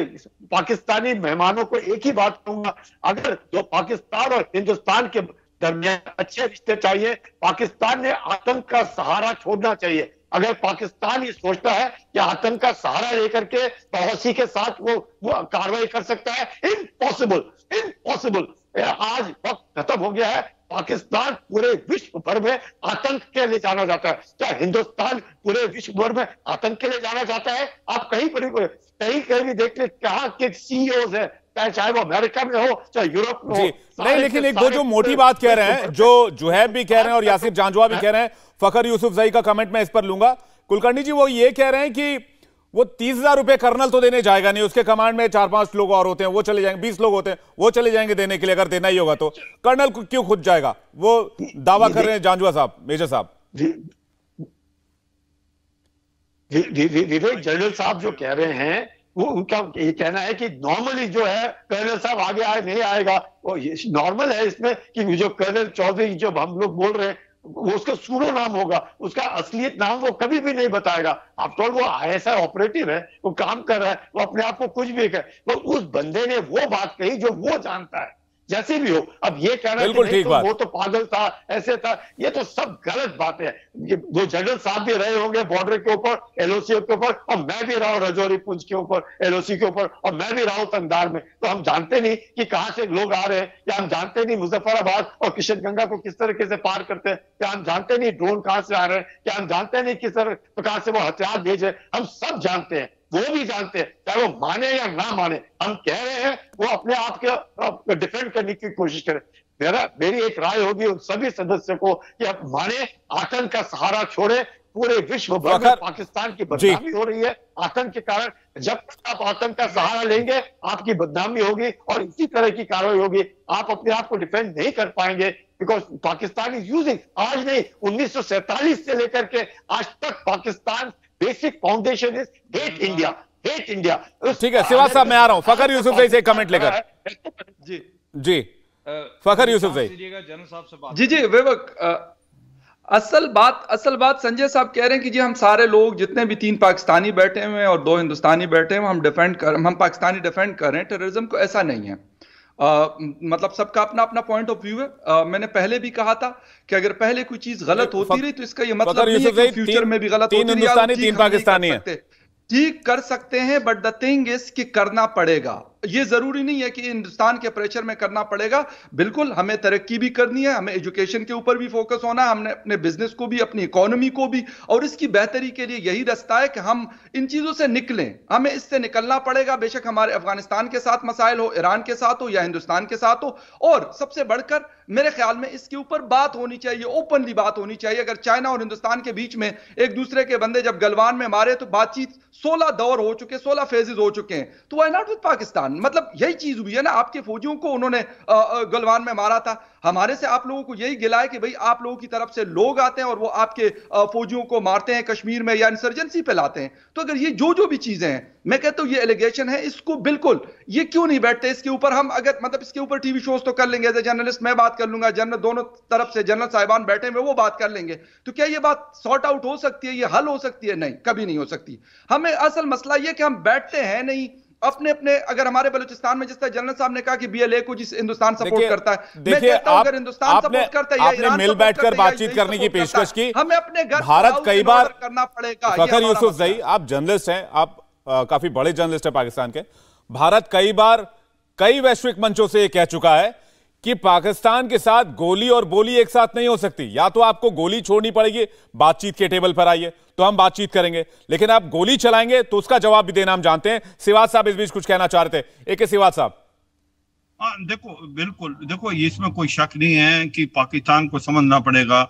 पाकिस्तानी मेहमानों को एक ही बात कहूंगा, अगर जो पाकिस्तान और हिंदुस्तान के दरमियान अच्छे रिश्ते चाहिए, पाकिस्तान ने आतंक का सहारा छोड़ना चाहिए। अगर पाकिस्तान ये सोचता है कि आतंक का सहारा लेकर के पड़ोसी के साथ वो कार्रवाई कर सकता है, इम्पॉसिबल। आज वक्त खत्म हो गया है। पाकिस्तान पूरे विश्व भर में आतंक के लिए जाना जाता है। क्या हिंदुस्तान पूरे विश्व भर में आतंक के लिए जाना जाता है? आप कहीं भी देख ले, कहाँ के सीईओज है, चाहे वो अमेरिका में हो चाहे यूरोप में हो। नहीं, लेकिन एक वो जो मोटी बात कह रहे हैं, जो जुहैब भी कह रहे हैं और यासिर जांजवा भी कह रहे हैं, फखर यूसुफजई का कमेंट मैं इस पर लूंगा। कुलकर्णी जी वो ये कह रहे हैं कि वो 30,000 रुपए कर्नल तो देने जाएगा नहीं, उसके कमांड में 4-5 लोग और होते हैं, वो चले जाएंगे, 20 लोग होते हैं, वो चले जाएंगे देने के लिए। अगर देना ही होगा तो कर्नल क्यों खुद जाएगा? वो दावा कर रहे हैं जांजवा साहब, मेजर साहब। विवेक जनरल साहब जो कह रहे हैं वो उनका ये कहना है कि नॉर्मली जो है कर्नल साहब आगे आए नहीं आएगा, वो नॉर्मल है इसमें कि जो कर्नल चौधरी जो हम लोग बोल रहे हैं वो उसका सूडो नाम होगा, उसका असलियत नाम वो कभी भी नहीं बताएगा। आफ्टर ऑल वो ISI ऑपरेटिव है, वो काम कर रहा है, वो अपने आप को कुछ भी कहे। तो उस बंदे ने वो बात कही जो वो जानता है, जैसे भी हो। अब ये कहना है कि तो वो तो पागल था, ऐसे था, ये तो सब गलत बात है। वो जनरल साहब भी रहे होंगे बॉर्डर के ऊपर, LOC के ऊपर, और मैं भी रहा हूं रजौरी पुंछ के ऊपर, LOC के ऊपर, और मैं भी रहा हूं तंगदार में। तो हम जानते नहीं कि कहां से लोग आ रहे हैं, या हम जानते नहीं मुजफ्फराबाद और किशनगंगा को किस तरीके से पार करते हैं, क्या हम जानते नहीं ड्रोन कहां से आ रहे हैं, क्या हम जानते नहीं किस प्रकार से वो हथियार भेजे। हम सब जानते हैं, वो भी जानते हैं, चाहे वो माने या ना माने। हम कह रहे हैं वो अपने आप के डिफेंड करने की कोशिश करें। मेरी एक राय होगी उन सभी सदस्यों को कि आप माने आतंक का सहारा छोड़े, पूरे विश्व भर में पाकिस्तान की बदनामी हो रही है आतंक के कारण। जब तक आप आतंक का सहारा लेंगे आपकी बदनामी होगी और इसी तरह की कार्रवाई होगी। आप अपने आप को डिफेंड नहीं कर पाएंगे, बिकॉज पाकिस्तान इज यूजिंग, आज नहीं 1947 से लेकर के आज तक Pakistan basic foundation is hate India, hate India. ठीक है सिवाज साहब, मैं आ रहा हूं फखर यूसुफजई से कमेंट लेकर। जी फखर यूसुफजई। जनरल साहब से बात। जी विवेक, असल बात संजय साहब कह रहे हैं कि जी हम सारे लोग जितने भी 3 पाकिस्तानी बैठे हुए हैं और 2 हिंदुस्तानी बैठे हुए हम पाकिस्तानी डिफेंड कर रहे हैं टेररिज्म को। ऐसा नहीं है। मतलब सबका अपना अपना पॉइंट ऑफ व्यू है। मैंने पहले भी कहा था कि अगर पहले कोई चीज गलत होती रही तो इसका ये मतलब नहीं है कि फ्यूचर में भी गलत होती रही। 3 पाकिस्तानी है, ठीक कर सकते हैं, बट द थिंग इज कि करना पड़ेगा। ये जरूरी नहीं है कि हिंदुस्तान के प्रेशर में करना पड़ेगा। बिल्कुल हमें तरक्की भी करनी है, हमें एजुकेशन के ऊपर भी फोकस होना है, हमने अपने बिजनेस को भी, अपनी इकोनॉमी को भी, और इसकी बेहतरी के लिए यही रास्ता है कि हम इन चीजों से निकलें। हमें इससे निकलना पड़ेगा, बेशक हमारे अफगानिस्तान के साथ मसाइल हो, ईरान के साथ हो या हिंदुस्तान के साथ हो। और सबसे बढ़कर मेरे ख्याल में इसके ऊपर बात होनी चाहिए, ओपनली बात होनी चाहिए। अगर चाइना और हिंदुस्तान के बीच में एक दूसरे के बंदे जब गलवान में मारे तो बातचीत 16 दौर हो चुके, 16 फेजेस हो चुके हैं, तो व्हाई नॉट विद पाकिस्तान। मतलब यही चीज हुई है ना, आपके फौजियों को उन्होंने गलवान में मारा था, हमारे से आप लोगों को यही गिला है कि भाई आप लोगों की तरफ से लोग आते हैं और वो आपके फौजियों को मारते हैं कश्मीर में या इंसर्जेंसी पे लाते हैं। तो अगर ये जो भी चीजें हैं, मैं कहता हूं ये एलिगेशन है, इसको बिल्कुल ये क्यों नहीं बैठते इसके ऊपर। हम अगर मतलब इसके ऊपर टीवी शोज तो कर लेंगे, एज ए जर्नलिस्ट मैं बात कर लूंगा, जनरल दोनों तरफ से जनरल साहिबान बैठे हुए वो बात कर लेंगे। तो क्या ये बात सॉर्ट आउट हो सकती है, ये हल हो सकती है? नहीं, कभी नहीं हो सकती। हमें असल मसला ये कि हम बैठते हैं नहीं अपने अपने। अगर हमारे बलूचिस्तान में जिस तरह जनरल साहब ने कहा कि BLA को जिस हिंदुस्तान सपोर्ट करता है, मैं कहता हूं अगर हिंदुस्तान सपोर्ट करता है या ईरान मिल बैठकर बातचीत करने की पेशकश की, हमें अपने घर भारत कई बार करना पड़ेगा। फखर यूसुफजई, आप जर्नलिस्ट हैं, आप काफी बड़े जर्नलिस्ट हैं पाकिस्तान के। भारत कई बार कई वैश्विक मंचों से यह कह चुका है कि पाकिस्तान के साथ गोली और बोली एक साथ नहीं हो सकती। या तो आपको गोली छोड़नी पड़ेगी, बातचीत के टेबल पर आइए तो हम बातचीत करेंगे, लेकिन आप गोली चलाएंगे तो उसका जवाब भी देना हम जानते हैं। सिवाज साहब इस बीच कुछ कहना चाह रहे थे। एक सिवाज साहब। देखो बिल्कुल, देखो इसमें कोई शक नहीं है कि पाकिस्तान को समझना पड़ेगा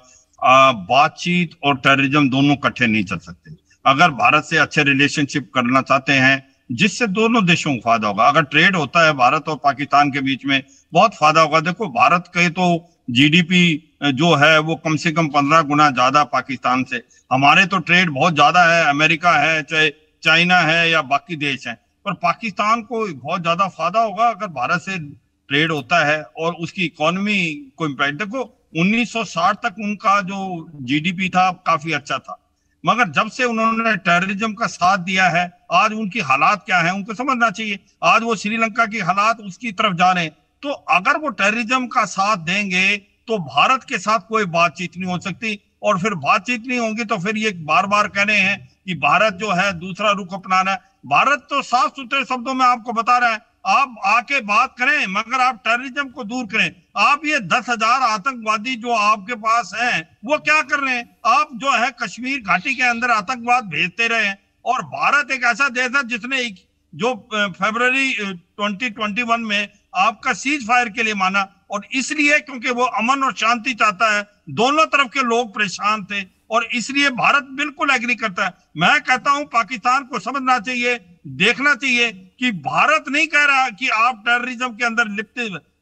बातचीत और टेररिज्म दोनों इकट्ठे नहीं चल सकते। अगर भारत से अच्छे रिलेशनशिप करना चाहते हैं जिससे दोनों देशों को फायदा होगा, अगर ट्रेड होता है भारत और पाकिस्तान के बीच में बहुत फायदा होगा। देखो भारत के तो GDP जो है वो कम से कम 15 गुना ज्यादा पाकिस्तान से, हमारे तो ट्रेड बहुत ज्यादा है, अमेरिका है, चाहे चाइना है या बाकी देश है, पर पाकिस्तान को बहुत ज्यादा फायदा होगा अगर भारत से ट्रेड होता है और उसकी इकोनॉमी को इम्पैक्ट। देखो 1960 तक उनका जो GDP था काफी अच्छा था, मगर जब से उन्होंने टेररिज्म का साथ दिया है आज उनकी हालात क्या है उनको समझना चाहिए। आज वो श्रीलंका की हालात उसकी तरफ जा रहे हैं। तो अगर वो टेररिज्म का साथ देंगे तो भारत के साथ कोई बातचीत नहीं हो सकती, और फिर बातचीत नहीं होगी तो फिर ये बार बार कह रहे हैं कि भारत जो है दूसरा रुख अपनाना है। भारत तो साफ सुथरे शब्दों में आपको बता रहा है आप आके बात करें मगर आप टेररिज्म को दूर करें। आप ये 10,000 आतंकवादी जो आपके पास हैं वो क्या कर रहे हैं? आप जो है कश्मीर घाटी के अंदर आतंकवाद भेजते रहे हैं, और भारत एक ऐसा देश है जिसने जो फरवरी 2021 में आपका सीज फायर के लिए माना, और इसलिए क्योंकि वो अमन और शांति चाहता है, दोनों तरफ के लोग परेशान थे और इसलिए भारत बिल्कुल एग्री करता है। मैं कहता हूं पाकिस्तान को समझना चाहिए, देखना चाहिए कि भारत नहीं कह रहा कि आप टेररिज्म के अंदर लिप्त,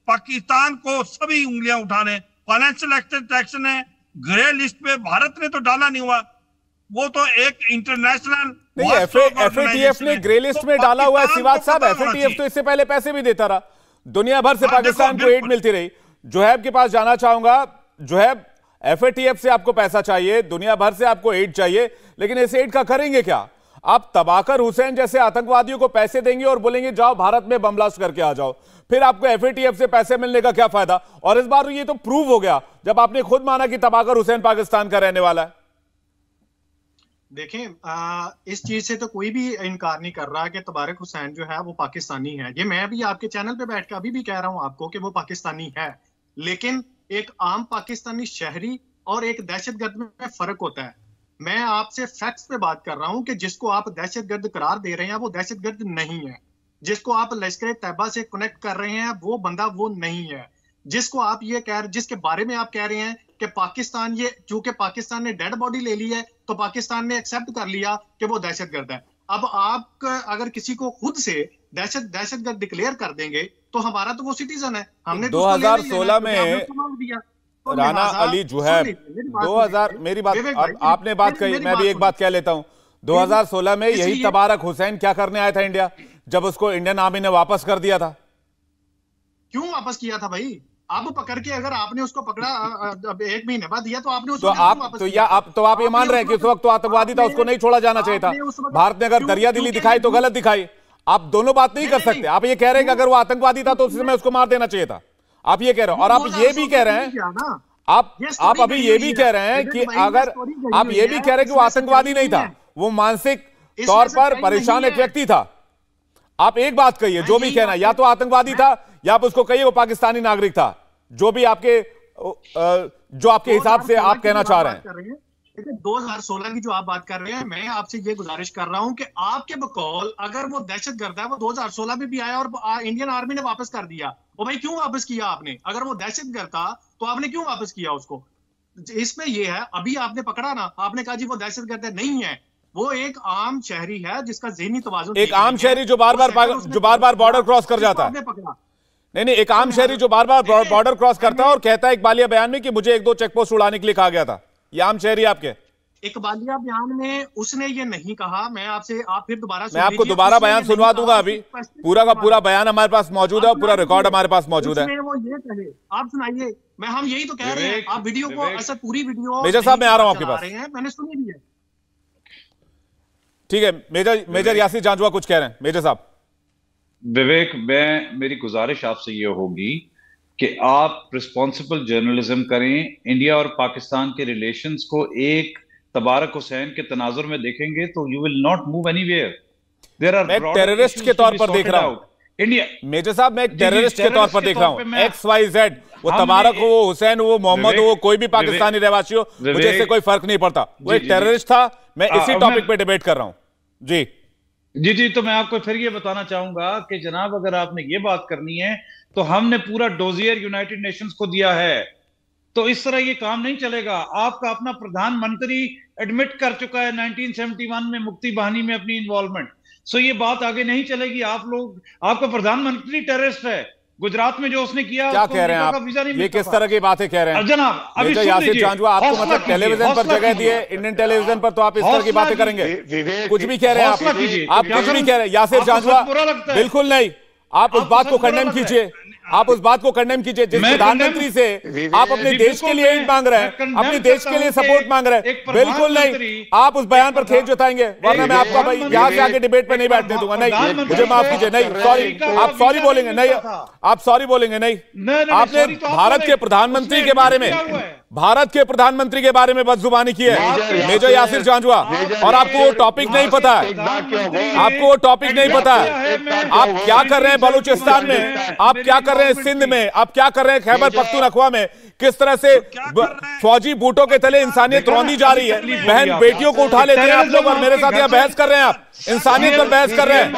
पाकिस्तान को सभी उंगलियां उठाने, फाइनेंशियल एक्शन है, ग्रे लिस्ट पे भारत ने तो डाला नहीं हुआ, वो तो एक इंटरनेशनल FATF ने ग्रे लिस्ट में डाला हुआ है। सिवाज साहब FATF तो इससे पहले पैसे भी देता रहा, दुनिया भर से पाकिस्तान को एड मिलती रही। जोहेब के पास जाना चाहूंगा। जोहेब, FATF से आपको पैसा चाहिए, दुनिया भर से आपको एड चाहिए, लेकिन इस एड का करेंगे क्या? आप तबाकर हुसैन जैसे आतंकवादियों को पैसे देंगे और बोलेंगे जाओ भारत में बम ब्लास्ट करके आ जाओ, फिर आपको FATF से पैसे मिलने का क्या फायदा? और इस बार ये तो प्रूव हो गया जब आपने खुद माना कि तबाकर हुसैन पाकिस्तान का रहने वाला है। देखें, इस चीज से तो कोई भी इनकार नहीं कर रहा कि तबारक हुसैन जो है वो पाकिस्तानी है। ये मैं भी आपके चैनल पे बैठ के अभी भी कह रहा हूं आपको कि वो पाकिस्तानी है, लेकिन एक आम पाकिस्तानी शहरी और एक दहशतगर्द में फर्क होता है। मैं आपसे फैक्ट्स पे बात कर रहा हूं कि जिसको आप दहशतगर्द करार दे रहे हैं वो दहशतगर्द नहीं है, जिसको आप लश्कर तैयबा से कनेक्ट कर रहे हैं वो बंदा वो नहीं है, जिसको आप ये जिसके बारे में आप कह रहे हैं कि पाकिस्तान ये, चूंकि पाकिस्तान ने डेड बॉडी ले ली है तो पाकिस्तान ने एक्सेप्ट कर लिया कि वो दहशतगर्द है। अब आप अगर किसी को खुद से दहशतगर्द डिक्लेयर कर देंगे तो हमारा तो वो सिटीजन है, हमने 2016 में राना अली जुहैब 2000, मेरी बात आपने बात कही, मैं भी एक बात कह लेता हूं। 2016 में यही तबारक हुसैन क्या करने आया था इंडिया, जब उसको इंडियन आर्मी ने वापस कर दिया था। क्यों वापस किया था भाई? आप पकड़ के अगर आपने उसको पकड़ा 1 महीने बाद दिया तो आपने उसको तो आप ये मान रहे हैं कि उस वक्त तो आतंकवादी था, उसको नहीं छोड़ा जाना चाहिए था। भारत ने अगर दरिया दिली दिखाई तो गलत दिखाई। आप दोनों बात नहीं कर सकते। आप ये कह रहे हैं कि अगर वो आतंकवादी था तो उस समय उसको मार देना चाहिए था, आप ये कह रहे हो। और आप ये भी कह रहे हैं, आप अभी ये भी कह रहे हैं कि अगर आप ये भी कह रहे हैं कि वो आतंकवादी नहीं था, वो मानसिक तौर पर परेशान एक व्यक्ति था। आप एक बात कहिए, जो भी कहना, या तो आतंकवादी था या आप उसको कहिए वो पाकिस्तानी नागरिक था, जो भी आपके हिसाब से आप कहना चाह रहे हैं। 2016 की जो आप बात कर रहे हैं, मैं आपसे ये गुजारिश कर रहा हूं कि आपके बकौल अगर वो दहशतगर्द है, वो 2016 में भी आया और इंडियन आर्मी ने वापस कर दिया, वो भाई क्यों वापस किया आपने? अगर वो दहशतगर्द था तो आपने क्यों वापस किया उसको? इसमें ये है, अभी आपने पकड़ा ना, आपने कहा जी वो दहशतगर्द है, नहीं है, वो एक आम शहरी है जिसका ज़हनी तवाज़ुन, एक आम शहरी जो बार बार बॉर्डर क्रॉस कर जाता है। नहीं, एक आम शहरी जो बार बार बॉर्डर क्रॉस करता है और कहता है इकबालिया बयान में कि मुझे 1-2 चेक पोस्ट उड़ाने के लिए कहा गया था। ये आम शहरी आपके इकबालिया बयान में उसने ये नहीं कहा। मैं आपसे, आप फिर दोबारा, मैं आपको दोबारा बयान सुनवा दूंगा। अभी पूरा का पूरा बयान हमारे पास मौजूद है और पूरा रिकॉर्ड हमारे पास मौजूद है। वो ये कहे, आप सुनाइए। हम यही तो कह रहे हैं, आप वीडियो को, ऐसा पूरी वीडियो मेजर साहब मैं आ रहा हूं आपके पास, मैंने सुनी भी है। ठीक है, मेजर यासिर जांजुआ कुछ कह रहे हैं। मेजर साहब। विवेक, मेरी गुजारिश आपसे ये होगी कि आप रिस्पॉन्सिबल जर्नलिज्म करें। इंडिया और पाकिस्तान के रिलेशंस को एक तबारक हुसैन के तनाजुर में देखेंगे तो you will not move anywhere. There are, मैं टेररिस्ट के तौर पर देख रहा हूं इंडिया। मेजर साहब, मैं टेररिस्ट के तौर पर देख रहा हूं। XYZ, वो तबारक हो, वो हुसैन हो, वो मोहम्मद हो, कोई भी पाकिस्तानी रहवासी हो, मुझे इससे कोई फर्क नहीं पड़ता। वो एक टेररिस्ट था। मैं इसी टॉपिक पे डिबेट कर रहा हूं। जी, तो मैं आपको फिर ये बताना चाहूंगा कि जनाब, अगर आपने ये बात करनी है तो हमने पूरा डोजियर यूनाइटेड नेशंस को दिया है, तो इस तरह ये काम नहीं चलेगा। आपका अपना प्रधानमंत्री एडमिट कर चुका है 1971 में मुक्ति बाहिनी में अपनी इन्वॉल्वमेंट। सो ये बात आगे नहीं चलेगी। आपका प्रधानमंत्री टेररिस्ट है। गुजरात में जो उसने किया, क्या कह रहे हैं आप? ये किस तरह की बातें कह रहे हैं जनाब? अभी यासिर जांजुआ, आपको मतलब टेलीविजन पर जगह दिए, इंडियन टेलीविजन पर, तो आप इस तरह की बातें करेंगे? कुछ भी कह रहे हैं आप कुछ भी कह रहे हैं। यासिर जांजुआ, बिल्कुल नहीं। आप उस बात को कंडेम कीजिए, आप उस बात को कंडेम कीजिए जिस प्रधानमंत्री से आप अपने देश के लिए एड मांग रहे हैं, अपने देश के लिए सपोर्ट मांग रहे हैं। बिल्कुल नहीं, आप उस बयान पर खेद जताएंगे, वरना मैं आपको भाई यहां से आगे डिबेट पे नहीं बैठने दूंगा। नहीं, मुझे माफ कीजिए, नहीं, सॉरी, आप सॉरी बोलेंगे नहीं, आप सॉरी बोलेंगे नहीं। आपने भारत के प्रधानमंत्री के बारे में, भारत के प्रधानमंत्री के बारे में बदजुबानी की है मेजर यासिर जांजुआ, और आपको वो टॉपिक नहीं पता है। आपको वो टॉपिक नहीं पता है। आप क्या कर रहे हैं बलूचिस्तान में, आप क्या कर रहे हैं सिंध में, आप क्या कर रहे हैं खैबर पख्तूनख्वा में, किस तरह से फौजी बूटों के तले इंसानियत रौंदी जा रही है। बहन बेटियों को उठा लेते हैं आप लोग और मेरे साथ यहाँ बहस कर रहे हैं। आप इंसानियत पर बहस कर रहे हैं।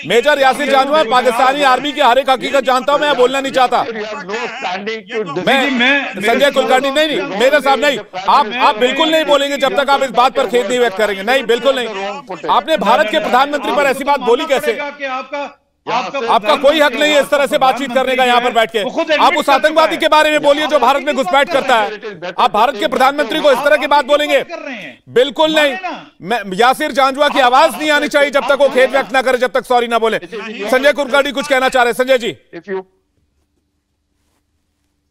मेजर यासिर जांजुआ, पाकिस्तानी आर्मी की हर एक हकीकत जानता हूं, मैं बोलना नहीं चाहता। मैं संजय कुलकर्णी, नहीं, मेजर साहब नहीं, आप बिल्कुल नहीं बोलेंगे जब तक आप इस बात पर खेद नहीं व्यक्त करेंगे। नहीं, बिल्कुल नहीं। आपने भारत के प्रधानमंत्री पर ऐसी बात बोली कैसे? आपका कोई हक नहीं है इस तरह से बातचीत करने का यहाँ पर बैठ के। आप उस आतंकवादी के बारे में बोलिए जो भारत में घुसपैठ करता है। आप भारत के प्रधानमंत्री को इस तरह की बात बोलेंगे? बिल्कुल नहीं। यासिर जांजुआ की आवाज नहीं आनी चाहिए जब तक वो खेद व्यक्त ना करे, जब तक सॉरी ना बोले। संजय कुलकर्णी कुछ कहना चाह रहे हैं। संजय जी।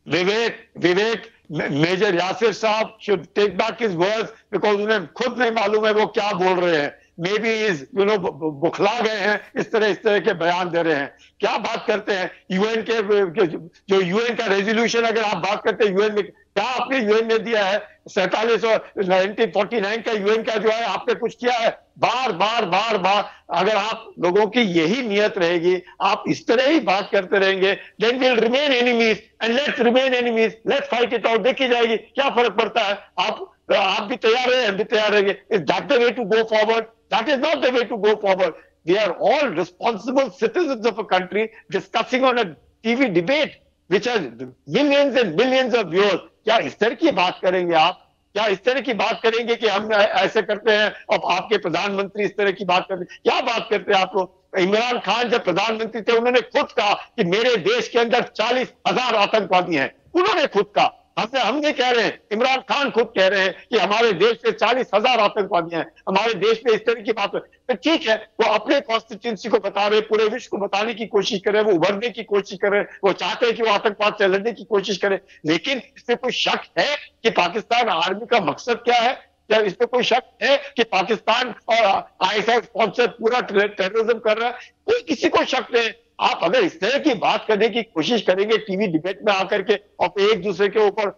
विवेक, मेजर यासिर साहब should take back his words, because उन्हें खुद नहीं मालूम है वो क्या बोल रहे हैं। मे बी इज बुखला गए हैं, इस तरह के बयान दे रहे हैं। क्या बात करते हैं यूएन के, जो यूएन का रेजोल्यूशन, अगर आप बात करते हैं यूएन में, क्या आपने यूएन ने दिया है? 1949 का यूएन का जो है, आपने कुछ किया है? बार बार अगर आप लोगों की यही नियत रहेगी, आप इस तरह ही बात करते रहेंगे, then will remain enemies and let's remain enemies, let's fight it out. देखी जाएगी क्या फर्क पड़ता है। आप भी तैयार रहे, हम भी तैयार रहेंगे। Is that the way to go forward? That is not the way to go forward. We are all responsible citizens of a country discussing on a TV debate which has millions and millions of viewers. क्या इस तरह की बात करेंगे आप? क्या इस तरह की बात करेंगे कि हम ऐसे करते हैं और आपके प्रधानमंत्री इस तरह की बात करते हैं? क्या बात करते हैं आप लोग? इमरान खान जब प्रधानमंत्री थे उन्होंने खुद कहा कि मेरे देश के अंदर 40,000 आतंकवादी हैं। उन्होंने खुद कहा, हम नहीं कह रहे हैं, इमरान खान खुद कह रहे हैं कि हमारे देश में 40,000 आतंकवादी हैं, हमारे देश में इस तरह की बात है। तो ठीक है, वो अपने कॉन्स्टिट्यूंसी को बता रहे, पूरे विश्व को बताने की कोशिश कर रहे हैं, वो उभरने की कोशिश कर रहे हैं, वो चाहते हैं कि वो आतंकवाद से लड़ने की कोशिश करें। लेकिन इसमें कोई शक है कि पाकिस्तान आर्मी का मकसद क्या है? क्या इसमें कोई शक है कि पाकिस्तान और आईएसआई स्पॉन्सर पूरा टेररिज्म कर रहा है? कोई किसी को शक नहीं। आप अगर इस तरह की बात करने की कोशिश करेंगे टीवी डिबेट में आकर के और एक दूसरे के ऊपर,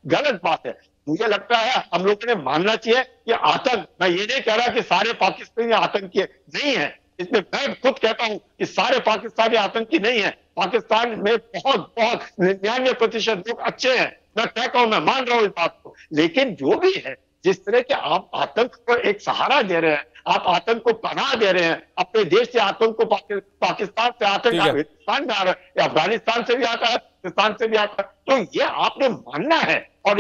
गलत बात है। मुझे लगता है हम लोगों ने मानना चाहिए कि आतंक, मैं ये नहीं कह रहा कि सारे पाकिस्तानी आतंकी नहीं है, इसमें मैं खुद कहता हूं कि सारे पाकिस्तानी आतंकी नहीं है। पाकिस्तान में बहुत 99% लोग अच्छे हैं, मैं कहता हूं, मैं मान रहा हूं इस बात को। लेकिन जो भी है, जिस तरह के आप आतंक को एक सहारा दे रहे हैं, आप आतंक को पनाह दे रहे हैं, अपने देश से आतंक को पाकिस्तान से आतंक हिंदुस्तान में आ रहा है, अफगानिस्तान से भी आता है, पाकिस्तान से भी आता है, तो ये आपने मानना है। और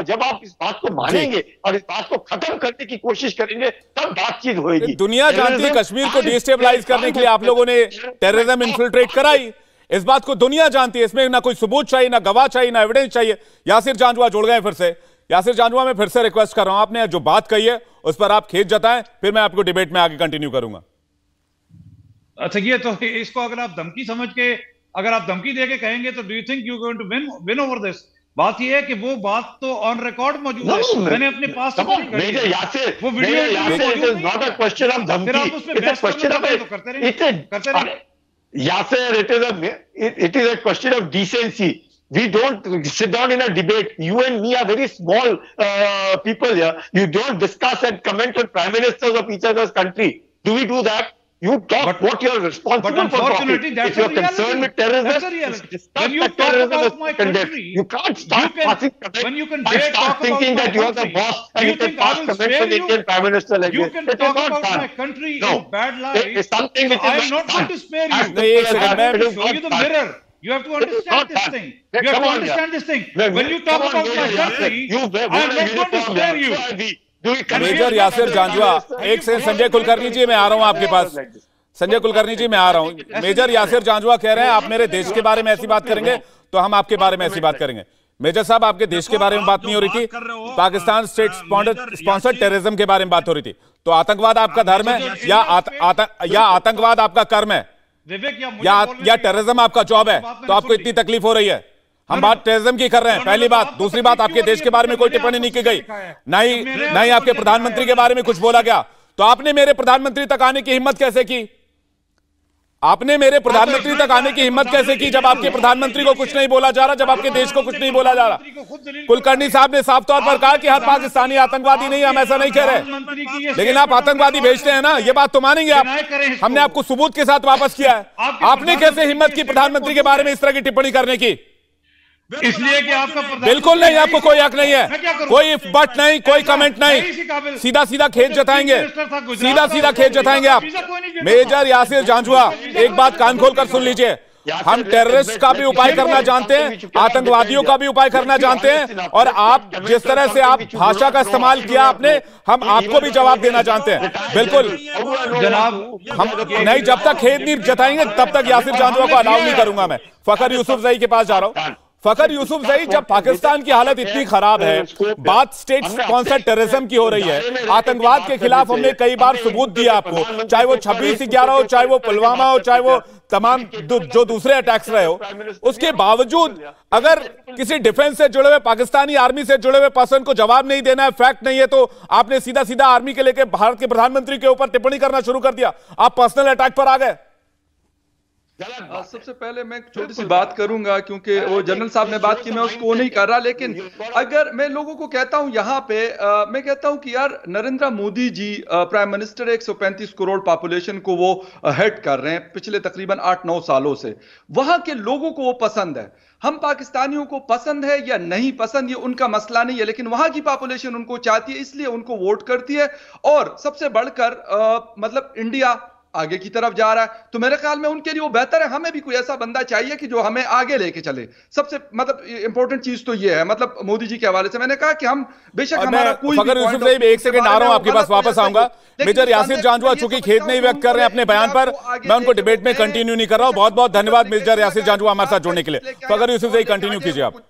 जब आप इस बात को मानेंगे और इस बात को खत्म करने की कोशिश करेंगे तब बातचीत होगी। दुनिया जानती है कश्मीर को डिस्टेबलाइज करने के लिए आप लोगों ने टेररिज्म इन्फिल्ट्रेट कराई, इस बात को दुनिया जानती है। इसमें ना कोई सबूत चाहिए, ना गवाह चाहिए, ना एविडेंस चाहिए। यासिर जांजुआ जुड़ गए फिर से। यासिर जांजुआ, मैं फिर से रिक्वेस्ट कर रहा हूं, आपने जो बात कही है उस पर आप खेद जताएं, फिर मैं आपको डिबेट में आगे कंटिन्यू करूंगा। अच्छा, ये तो इसको अगर आप धमकी समझ के, अगर आप धमकी दे के कहेंगे तो do you think you going to win over this? बात ये है कि वो बात तो ऑन रिकॉर्ड मौजूद है, मैंने अपने पास वो video not a question of धमकी, it's a question of Yasir, it is a question of decency. We don't sit down in a debate. You and me are very small people here. You don't discuss and comment on prime ministers of each other's country. Do we do that? You talk what you're responsible for talking. If you're concerned with terrorism, when you talk about my country, you can't start passing comments and start thinking that you're the boss and you can pass comments on the Indian Prime Minister like this. You can talk about my country in bad light. It's something which is I'm not going to spare you. I have to show you the mirror. You have to understand this thing. You have to understand this thing. When you talk about my country, I'm not going to spare you. Major Yasir Janjua, एक से संजय कुलकर्णी जी, मैं आ रहा हूं आपके पास। संजय कुलकर्णी जी, मैं आ रहा हूं। मेजर यासिर जांजुआ कह रहे हैं आप मेरे देश के बारे में ऐसी बात करेंगे तो हम आपके बारे में ऐसी बात करेंगे। मेजर साहब, आपके देश के बारे में बात नहीं हो रही थी, पाकिस्तान स्टेट स्पॉन्सर्ड टेररिज्म के बारे में बात हो रही थी। तो आतंकवाद आपका धर्म है या आतंकवाद आपका कर्म है या टेररिज्म आपका जॉब है? तो आपको इतनी तकलीफ हो रही है? हम बात टेररिज्म की कर रहे हैं, पहली बात। दूसरी बात, आपके देश के बारे में कोई टिप्पणी नहीं की गई, ना ही आपके प्रधानमंत्री के बारे में कुछ बोला गया। तो आपने मेरे प्रधानमंत्री तक आने की हिम्मत कैसे की? आपने मेरे प्रधानमंत्री तक आने की हिम्मत कैसे की जब आपके प्रधानमंत्री को कुछ नहीं बोला जा रहा, जब आपके देश को कुछ नहीं बोला जा रहा? कुलकर्णी साहब ने साफ तौर पर कहा कि हर पाकिस्तानी आतंकवादी नहीं, हम ऐसा नहीं कह रहे, लेकिन आप आतंकवादी भेजते हैं ना, ये बात तो मानेंगे आप। हमने आपको सबूत के साथ वापस किया है। आपने कैसे हिम्मत की प्रधानमंत्री के बारे में इस तरह की टिप्पणी करने की? इसलिए कि आपका बिल्कुल नहीं, आपको कोई हक नहीं है, कोई बट नहीं, कोई कमेंट नहीं, सीधा सीधा खेत जताएंगे, सीधा सीधा खेत जताएंगे आप। मेजर यासिर जांजुआ, एक बात कान खोल कर सुन लीजिए, हम टेररिस्ट का भी उपाय करना जानते हैं, आतंकवादियों का भी उपाय करना जानते हैं, और आप जिस तरह से आप भाषा का इस्तेमाल किया आपने, हम आपको भी जवाब देना जानते हैं। बिल्कुल जनाब, हम नहीं, जब तक खेत नहीं जताएंगे तब तक यासिर जांजुआ को अलाउ नहीं करूंगा मैं। फखर यूसुफजई के पास जा रहा हूं। फखर यूसुफजई, जब पाकिस्तान की हालत इतनी खराब है, बात स्टेट स्पॉन्सर्ड टेररिज्म की हो रही है, आतंकवाद के खिलाफ हमने कई बार सबूत दिया आपको, चाहे वो 26/11 हो, चाहे वो पुलवामा हो, चाहे वो तमाम जो दूसरे अटैक्स रहे हो, उसके बावजूद अगर किसी डिफेंस से जुड़े हुए, पाकिस्तानी आर्मी से जुड़े हुए पर्सन को जवाब नहीं देना है, फैक्ट नहीं है, तो आपने सीधा सीधा आर्मी के लेके भारत के प्रधानमंत्री के ऊपर टिप्पणी करना शुरू कर दिया। आप पर्सनल अटैक पर आ गए। सबसे पहले मैं छोटी सी बात करूंगा, क्योंकि वो जनरल साहब ने बात की, मैं उसको नहीं कर रहा, लेकिन अगर मैं लोगों को कहता हूं यहाँ पे, मैं कहता हूं कि यार Narendra Modi ji prime minister 135 crore population को वो हेड कर रहे हैं पिछले तकरीबन 8-9 सालों से। वहां के लोगों को वो पसंद है। हम पाकिस्तानियों को पसंद है या नहीं पसंद, ये उनका मसला नहीं है, लेकिन वहां की पॉपुलेशन उनको चाहती है, इसलिए उनको वोट करती है। और सबसे बढ़कर मतलब इंडिया आगे की तरफ जा रहा है। तो मेरे ख्याल में उनके लिए वो बेहतर है, हमें भी कोई ऐसा बंदा चाहिए कि जो हमें आगे लेके चले। सबसे मतलब इंपॉर्टेंट चीज तो ये है, मतलब मोदी जी के हवाले से मैंने कहा कि हम बेशक हमारा कोई फखर यूसुफ साहब एक सेकंड आ रहा हूं, आपके पास वापस आऊंगा। मेजर यासिर जांजुआ चूंकि खेद नहीं व्यक्त कर रहे हैं अपने बयान पर, मैं उनको डिबेट में कंटिन्यू नहीं कर रहा हूं। बहुत बहुत धन्यवाद मेजर यासिर जांजुआ हमारे साथ जुड़ने के लिए। फखर यूसुफ साहब कंटिन्यू कीजिए आप।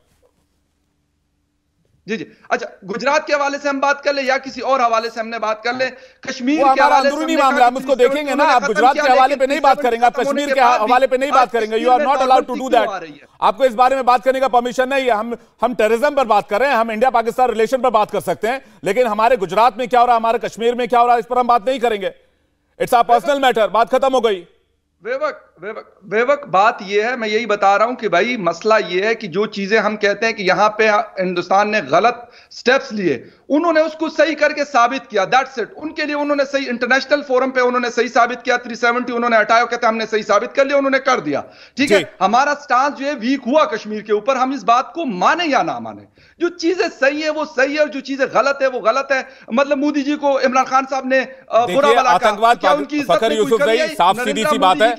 जी जी, अच्छा गुजरात के हवाले से हम बात कर ले या किसी और हवाले से हमने बात कर ले, कश्मीर के हवाले से अंदरूनी मामला हम उसको देखेंगे ना। आप गुजरात के हवाले पे नहीं बात करेंगे, आप कश्मीर के हवाले पे नहीं बात करेंगे। You are not allowed to do that. आपको इस बारे में बात करने का परमिशन नहीं है। हम टेररिज्म पर बात कर रहे हैं, हम इंडिया पाकिस्तान रिलेशन पर बात कर सकते हैं, लेकिन हमारे गुजरात में क्या हो रहा है, हमारे कश्मीर में क्या हो रहा है, इस पर हम बात नहीं करेंगे। इट्स आवर पर्सनल मैटर, बात खत्म हो गई। वेवक बात यह है, मैं यही बता रहा हूं कि भाई मसला यह है कि जो चीजें हम कहते हैं कि यहां पे हिंदुस्तान ने गलत स्टेप्स लिए, उन्होंने उसको सही करके साबित किया। That's it. उनके लिए उन्होंने सही इंटरनेशनल फोरम पे उन्होंने सही साबित किया। 370 उन्होंने हटाया, कहते हमने सही साबित कर लिया, उन्होंने कर दिया। ठीक है, हमारा स्टांस जो है वीक हुआ कश्मीर के ऊपर, हम इस बात को माने या ना माने। जो चीजें सही है वो सही है और जो चीजें गलत है वो गलत है। मतलब मोदी जी को इमरान खान साहब ने बुरा भला आतंकवाद, फखर यूसुफ भाई साफ सीधी सी बात है,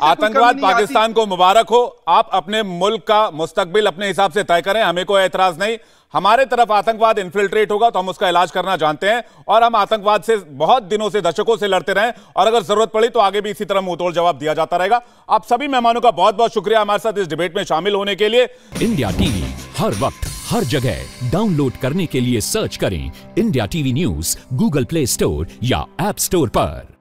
आतंकवाद पाकिस्तान को मुबारक हो। आप अपने मुल्क का मुस्तकबिल अपने हिसाब से तय करें, हमें कोई एतराज नहीं। हमारे तरफ आतंकवाद इन्फिल्ट्रेट होगा तो हम उसका इलाज करना जानते हैं, और हम आतंकवाद से बहुत दिनों से, दशकों से लड़ते रहे, और अगर जरूरत पड़ी तो आगे भी इसी तरह मुंहतोड़ जवाब दिया जाता रहेगा। आप सभी मेहमानों का बहुत बहुत शुक्रिया हमारे साथ इस डिबेट में शामिल होने के लिए। इंडिया टीवी हर वक्त हर जगह डाउनलोड करने के लिए सर्च करें India TV news Google play store या ऐप स्टोर पर।